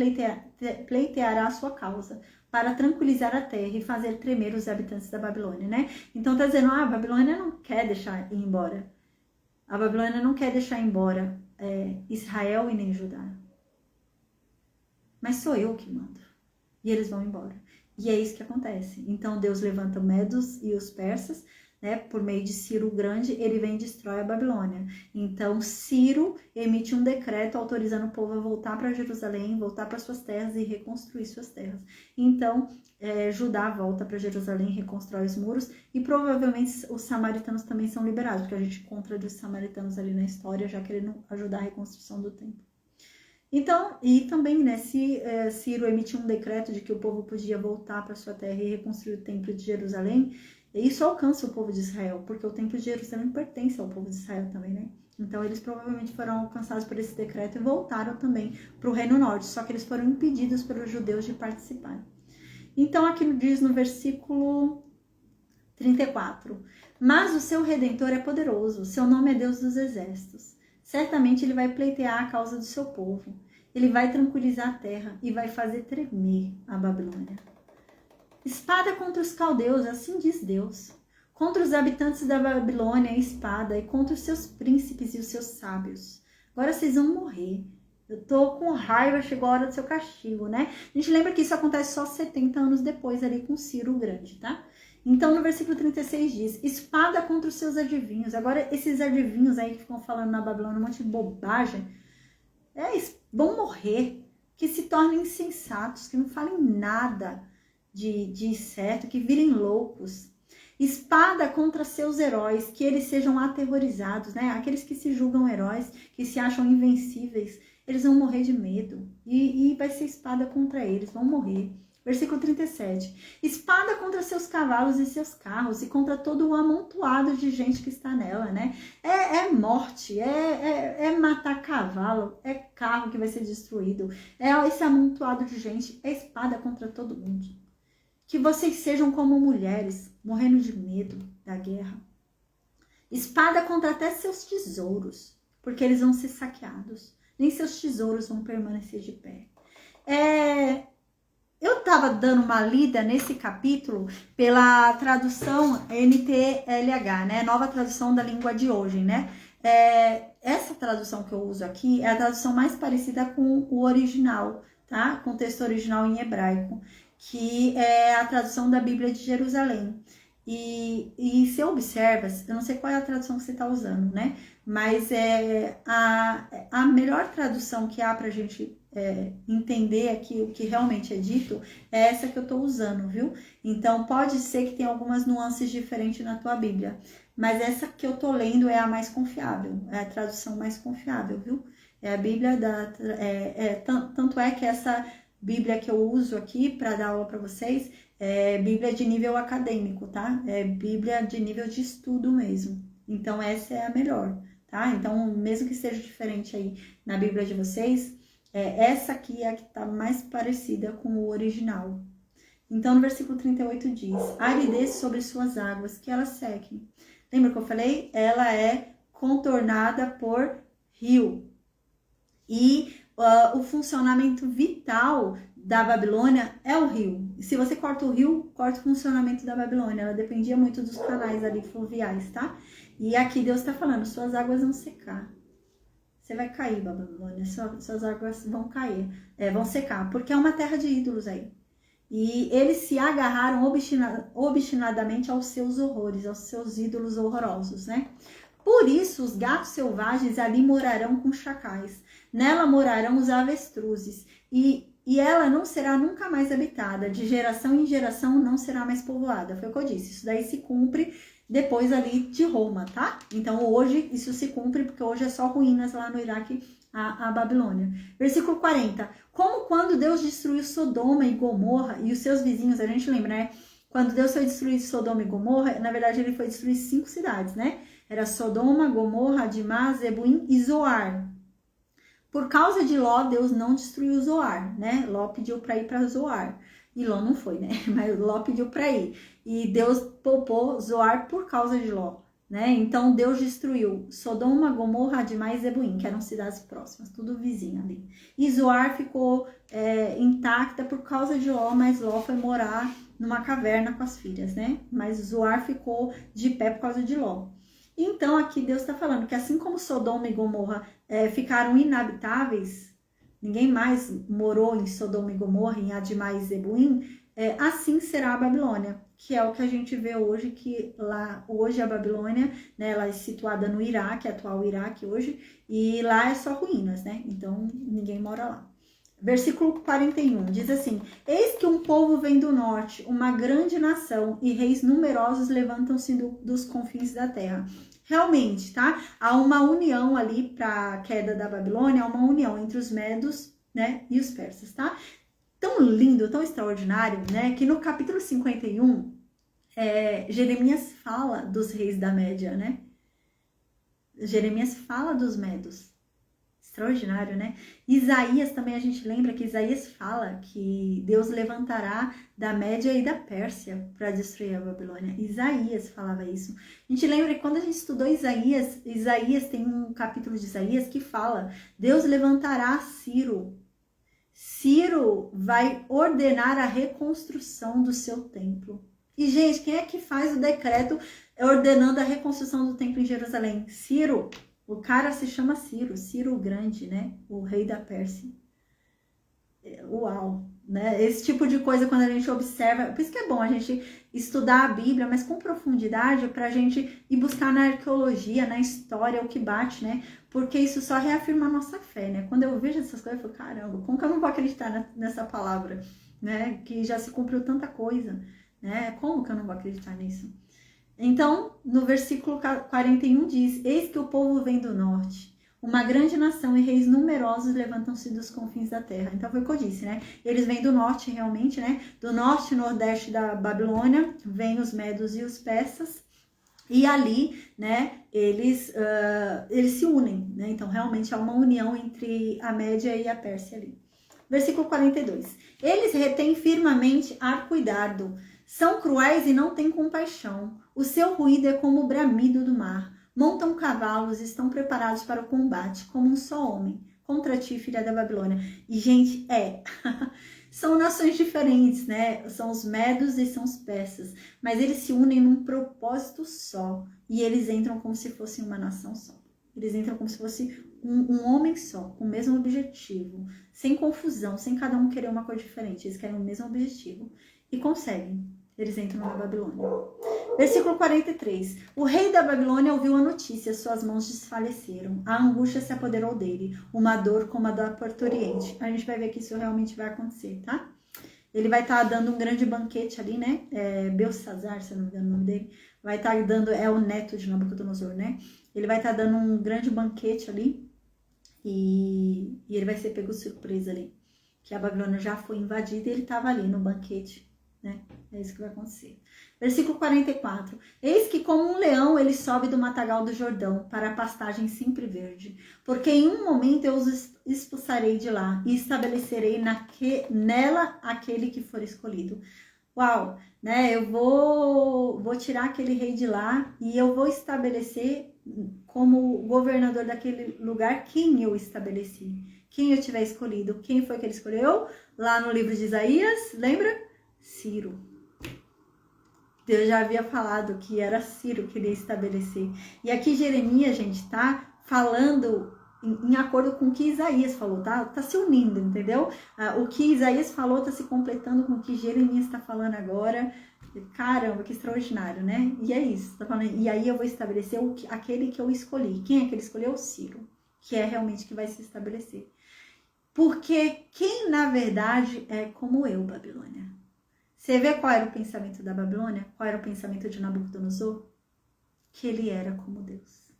pleiteará a sua causa, para tranquilizar a terra e fazer tremer os habitantes da Babilônia, né? Então tá dizendo, a Babilônia não quer deixar ir embora. A Babilônia não quer deixar embora Israel e nem Judá. Mas sou eu que mando. E eles vão embora. E é isso que acontece. Então Deus levanta os medos e os persas, né, por meio de Ciro o Grande, ele vem e destrói a Babilônia. Então Ciro emite um decreto autorizando o povo a voltar para Jerusalém, voltar para suas terras e reconstruir suas terras. Então Judá volta para Jerusalém, reconstrói os muros, e provavelmente os samaritanos também são liberados, porque a gente encontra os samaritanos ali na história, já querendo ajudar a reconstrução do templo. Então, e também, né, se Ciro emitiu um decreto de que o povo podia voltar para sua terra e reconstruir o templo de Jerusalém, isso alcança o povo de Israel, porque o templo de Jerusalém pertence ao povo de Israel também, né? Então, eles provavelmente foram alcançados por esse decreto e voltaram também para o Reino Norte, só que eles foram impedidos pelos judeus de participar. Então, aqui diz no versículo 34, mas o seu Redentor é poderoso, seu nome é Deus dos exércitos. Certamente ele vai pleitear a causa do seu povo. Ele vai tranquilizar a terra e vai fazer tremer a Babilônia. Espada contra os caldeus, assim diz Deus. Contra os habitantes da Babilônia, espada, e contra os seus príncipes e os seus sábios. agora vocês vão morrer. Eu tô com raiva, chegou a hora do seu castigo, né? A gente lembra que isso acontece só 70 anos depois ali com Ciro o Grande, tá? Então, no versículo 36 diz, espada contra os seus adivinhos. Agora, esses adivinhos aí que ficam falando na Babilônia um monte de bobagem, vão morrer, que se tornem insensatos, que não falem nada de certo, que virem loucos. Espada contra seus heróis, que eles sejam aterrorizados, né? Aqueles que se julgam heróis, que se acham invencíveis, eles vão morrer de medo. E vai ser espada contra eles, vão morrer. Versículo 37. Espada contra seus cavalos e seus carros, e contra todo o amontoado de gente que está nela, né? É morte, é matar cavalo, é carro que vai ser destruído, é esse amontoado de gente, é espada contra todo mundo. Que vocês sejam como mulheres, morrendo de medo da guerra. Espada contra até seus tesouros, porque eles vão ser saqueados. Nem seus tesouros vão permanecer de pé. Eu estava dando uma lida nesse capítulo pela tradução NTLH, né? Nova tradução da língua de hoje, né? Essa tradução que eu uso aqui é a tradução mais parecida com o original, tá? Com o texto original em hebraico, que é a tradução da Bíblia de Jerusalém. E se observa, eu não sei qual é a tradução que você está usando, né? Mas a melhor tradução que há para a gente entender aqui o que realmente é dito é essa que eu estou usando, viu? Então, pode ser que tenha algumas nuances diferentes na tua Bíblia, mas essa que eu estou lendo é a mais confiável, é a tradução mais confiável, viu? É a Bíblia tanto é que essa Bíblia que eu uso aqui para dar aula para vocês é Bíblia de nível acadêmico, tá? É Bíblia de nível de estudo mesmo. Então, essa é a melhor, tá? Então, mesmo que seja diferente aí na Bíblia de vocês, essa aqui é a que está mais parecida com o original. Então, no versículo 38 diz, aridez sobre suas águas, que elas sequem. Lembra que eu falei? Ela é contornada por rio. E o funcionamento vital da Babilônia é o rio. Se você corta o rio, corta o funcionamento da Babilônia. Ela dependia muito dos canais ali fluviais, tá? E aqui Deus está falando, suas águas vão secar. Você vai cair, Babilônia, suas águas vão cair, vão secar, porque é uma terra de ídolos aí. E eles se agarraram obstinadamente aos seus horrores, aos seus ídolos horrorosos, né? Por isso, os gatos selvagens ali morarão com chacais. Nela morarão os avestruzes. E ela não será nunca mais habitada. De geração em geração não será mais povoada. Foi o que eu disse. Isso daí se cumpre depois ali de Roma, tá? Então, hoje isso se cumpre, porque hoje é só ruínas lá no Iraque, a Babilônia. Versículo 40. Como quando Deus destruiu Sodoma e Gomorra e os seus vizinhos, a gente lembra, né? Quando Deus foi destruir Sodoma e Gomorra, na verdade ele foi destruir 5 cidades, né? Era Sodoma, Gomorra, Adimá, Zeboim e Zoar. Por causa de Ló, Deus não destruiu Zoar, né? Ló pediu para ir para Zoar. E Ló não foi, né? Mas Ló pediu para ir. E Deus poupou Zoar por causa de Ló, né? Então Deus destruiu Sodoma, Gomorra, Adimá e Zeboim, que eram cidades próximas, tudo vizinho ali. E Zoar ficou intacta por causa de Ló, mas Ló foi morar numa caverna com as filhas, né? Mas Zoar ficou de pé por causa de Ló. Então, aqui Deus está falando que assim como Sodoma e Gomorra ficaram inabitáveis, ninguém mais morou em Sodoma e Gomorra, em Adimá e Zeboim, assim será a Babilônia, que é o que a gente vê hoje, que lá, hoje a Babilônia, né, ela é situada no Iraque, atual Iraque hoje, e lá é só ruínas, né? Então, ninguém mora lá. Versículo 41, diz assim, eis que um povo vem do norte, uma grande nação, e reis numerosos levantam-se dos confins da terra. Realmente, tá? Há uma união ali para a queda da Babilônia, há uma união entre os medos, né, e os persas, tá? Tão lindo, tão extraordinário, né, que no capítulo 51, Jeremias fala dos reis da Média, né? Jeremias fala dos medos. Extraordinário, né? Isaías também, a gente lembra que Isaías fala que Deus levantará da Média e da Pérsia para destruir a Babilônia. Isaías falava isso. A gente lembra que quando a gente estudou Isaías tem um capítulo de Isaías que fala, Deus levantará Ciro. Ciro vai ordenar a reconstrução do seu templo. E, gente, quem é que faz o decreto ordenando a reconstrução do templo em Jerusalém? Ciro. O cara se chama Ciro o Grande, né? O rei da Pérsia. Uau, né? Esse tipo de coisa quando a gente observa, por isso que é bom a gente estudar a Bíblia, mas com profundidade, para a gente ir buscar na arqueologia, na história, o que bate, né? Porque isso só reafirma a nossa fé, né? Quando eu vejo essas coisas, eu falo, caramba, como que eu não vou acreditar nessa palavra, né? Que já se cumpriu tanta coisa, né? Como que eu não vou acreditar nisso? Então, no versículo 41 diz, eis que o povo vem do norte, uma grande nação e reis numerosos levantam-se dos confins da terra. Então foi o que eu disse, né? Eles vêm do norte realmente, né? Do norte e nordeste da Babilônia, vêm os medos e os persas. E ali, né, eles se unem, né? Então realmente há uma união entre a Média e a Pérsia ali. Versículo 42. Eles retêm firmemente ar cuidado, são cruéis e não têm compaixão. O seu ruído é como o bramido do mar. Montam cavalos, estão preparados para o combate, como um só homem, contra ti, filha da Babilônia. E, gente, são nações diferentes, né? São os medos e são os persas, mas eles se unem num propósito só, e eles entram como se fossem uma nação só. Eles entram como se fosse um homem só, com o mesmo objetivo, sem confusão, sem cada um querer uma coisa diferente, eles querem o mesmo objetivo, e conseguem. Eles entram na Babilônia. Versículo 43. O rei da Babilônia ouviu a notícia, suas mãos desfaleceram. A angústia se apoderou dele, uma dor como a da Porto Oriente. A gente vai ver que isso realmente vai acontecer, tá? Ele vai estar dando um grande banquete ali, né? Belsazar, se eu não me engano o nome dele. Vai estar dando, é o neto de Nabucodonosor, né? Ele vai estar dando um grande banquete ali. E ele vai ser pego surpresa ali. Que a Babilônia já foi invadida e ele estava ali no banquete. Né? É isso que vai acontecer. Versículo 44. Eis que como um leão ele sobe do matagal do Jordão para a pastagem sempre verde. Porque em um momento eu os expulsarei de lá e estabelecerei nela aquele que for escolhido. Uau, né? Eu vou tirar aquele rei de lá e eu vou estabelecer como governador daquele lugar quem eu estabeleci. Quem eu tiver escolhido. Quem foi que ele escolheu? Lá no livro de Isaías, lembra? Ciro. Deus já havia falado que era Ciro que ele ia estabelecer. E aqui Jeremias, gente, tá falando em acordo com o que Isaías falou, tá? Tá se unindo, entendeu? O que Isaías falou tá se completando com o que Jeremias está falando agora. Caramba, que extraordinário, né? E é isso, tá falando. E aí eu vou estabelecer aquele que eu escolhi. Quem é que ele escolheu? Ciro, que é realmente que vai se estabelecer. Porque quem, na verdade, é como eu, Babilônia. Você vê qual era o pensamento da Babilônia? Qual era o pensamento de Nabucodonosor? Que ele era como Deus.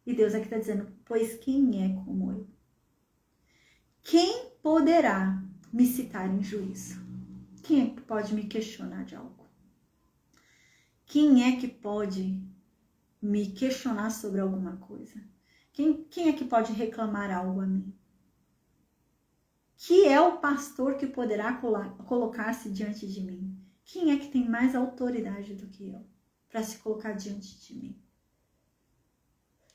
E Deus aqui está dizendo, pois quem é como eu? Quem poderá me citar em juízo? Quem é que pode me questionar de algo? Quem é que pode me questionar sobre alguma coisa? Quem é que pode reclamar algo a mim? Que é o pastor que poderá colocar-se diante de mim? Quem é que tem mais autoridade do que eu para se colocar diante de mim?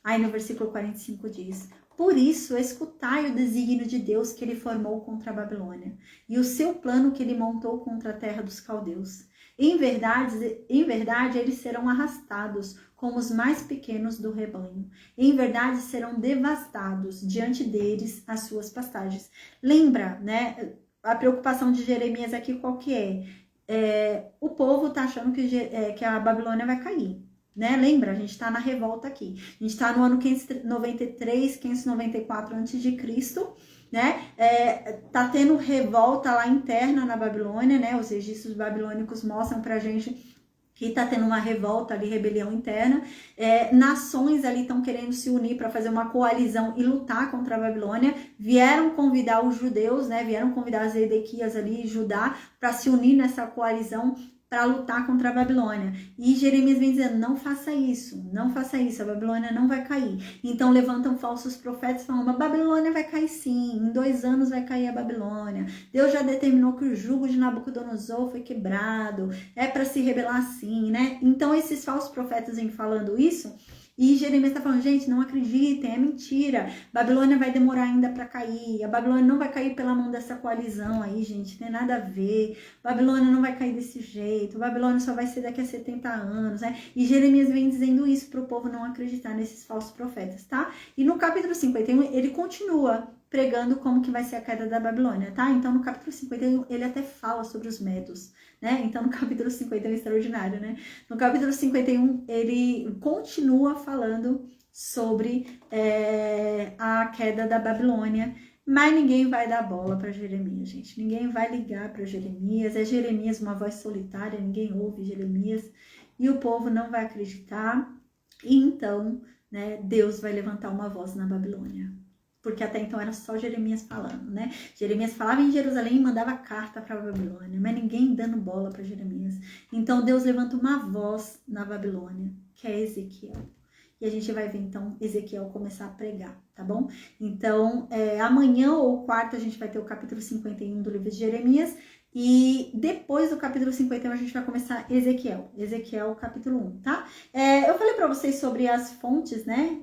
Aí no versículo 45 diz, por isso escutai o desígnio de Deus que ele formou contra a Babilônia e o seu plano que ele montou contra a terra dos caldeus. Em verdade eles serão arrastados como os mais pequenos do rebanho. Em verdade serão devastados diante deles as suas pastagens. Lembra, né? A preocupação de Jeremias aqui qual que é? O povo tá achando que a Babilônia vai cair. Né? Lembra, a gente está na revolta aqui. A gente está no ano 593, 594 a.C., né? Tá tendo revolta lá interna na Babilônia, né? Os registros babilônicos mostram pra gente que tá tendo uma revolta ali, rebelião interna. Nações ali estão querendo se unir para fazer uma coalizão e lutar contra a Babilônia. Vieram convidar os judeus, né? Vieram convidar as Edequias ali, Judá, para se unir nessa coalizão para lutar contra a Babilônia. E Jeremias vem dizendo, não faça isso, a Babilônia não vai cair. Então levantam falsos profetas falando, a Babilônia vai cair sim, em 2 anos vai cair a Babilônia. Deus já determinou que o jugo de Nabucodonosor foi quebrado, é para se rebelar sim, né? Então esses falsos profetas vêm falando isso, E Jeremias está falando, gente, não acreditem, é mentira. Babilônia vai demorar ainda para cair. A Babilônia não vai cair pela mão dessa coalizão aí, gente, tem nada a ver. Babilônia não vai cair desse jeito. Babilônia só vai ser daqui a 70 anos, né? E Jeremias vem dizendo isso para o povo não acreditar nesses falsos profetas, tá? E no capítulo 51, ele continua pregando como que vai ser a queda da Babilônia, tá? Então, no capítulo 51, ele até fala sobre os medos, né? Então, no capítulo 51 é extraordinário, né? No capítulo 51, ele continua falando sobre a queda da Babilônia, mas ninguém vai dar bola para Jeremias, gente. Ninguém vai ligar para Jeremias. É Jeremias uma voz solitária, ninguém ouve Jeremias. E o povo não vai acreditar. E então, né, Deus vai levantar uma voz na Babilônia. Porque até então era só Jeremias falando, né? Jeremias falava em Jerusalém e mandava carta para a Babilônia, mas ninguém dando bola para Jeremias. Então Deus levanta uma voz na Babilônia, que é Ezequiel. E a gente vai ver então Ezequiel começar a pregar, tá bom? Então amanhã ou quarta a gente vai ter o capítulo 51 do livro de Jeremias. E depois do capítulo 51 a gente vai começar Ezequiel capítulo 1, tá? Eu falei para vocês sobre as fontes, né?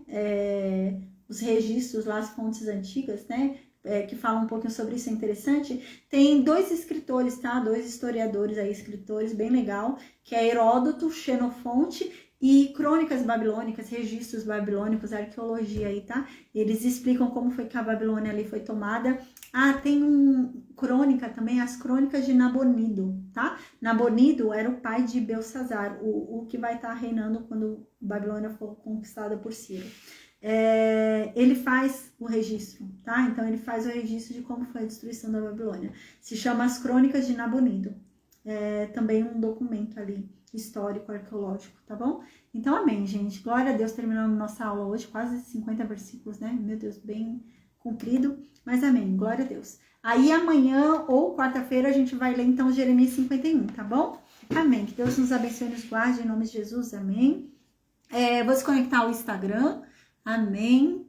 Os registros lá, as fontes antigas, né? Que falam um pouquinho sobre isso, é interessante. Tem 2 escritores, tá? 2 historiadores aí, escritores, bem legal, que é Heródoto, Xenofonte e crônicas babilônicas, registros babilônicos, arqueologia aí, tá? Eles explicam como foi que a Babilônia ali foi tomada. Tem crônica também, as crônicas de Nabonido, tá? Nabonido era o pai de Belsazar, o que vai estar reinando quando Babilônia for conquistada por Ciro. Ele faz o registro, tá? Então ele faz o registro de como foi a destruição da Babilônia. Se chama As Crônicas de Nabonido. Também um documento ali, histórico, arqueológico, tá bom? Então, amém, gente. Glória a Deus, terminando nossa aula hoje, quase 50 versículos, né? Meu Deus, bem comprido, mas amém, glória a Deus. Aí amanhã ou quarta-feira a gente vai ler então Jeremias 51, tá bom? Amém. Que Deus nos abençoe e nos guarde, em nome de Jesus, amém. Vou desconectar o Instagram. Amém.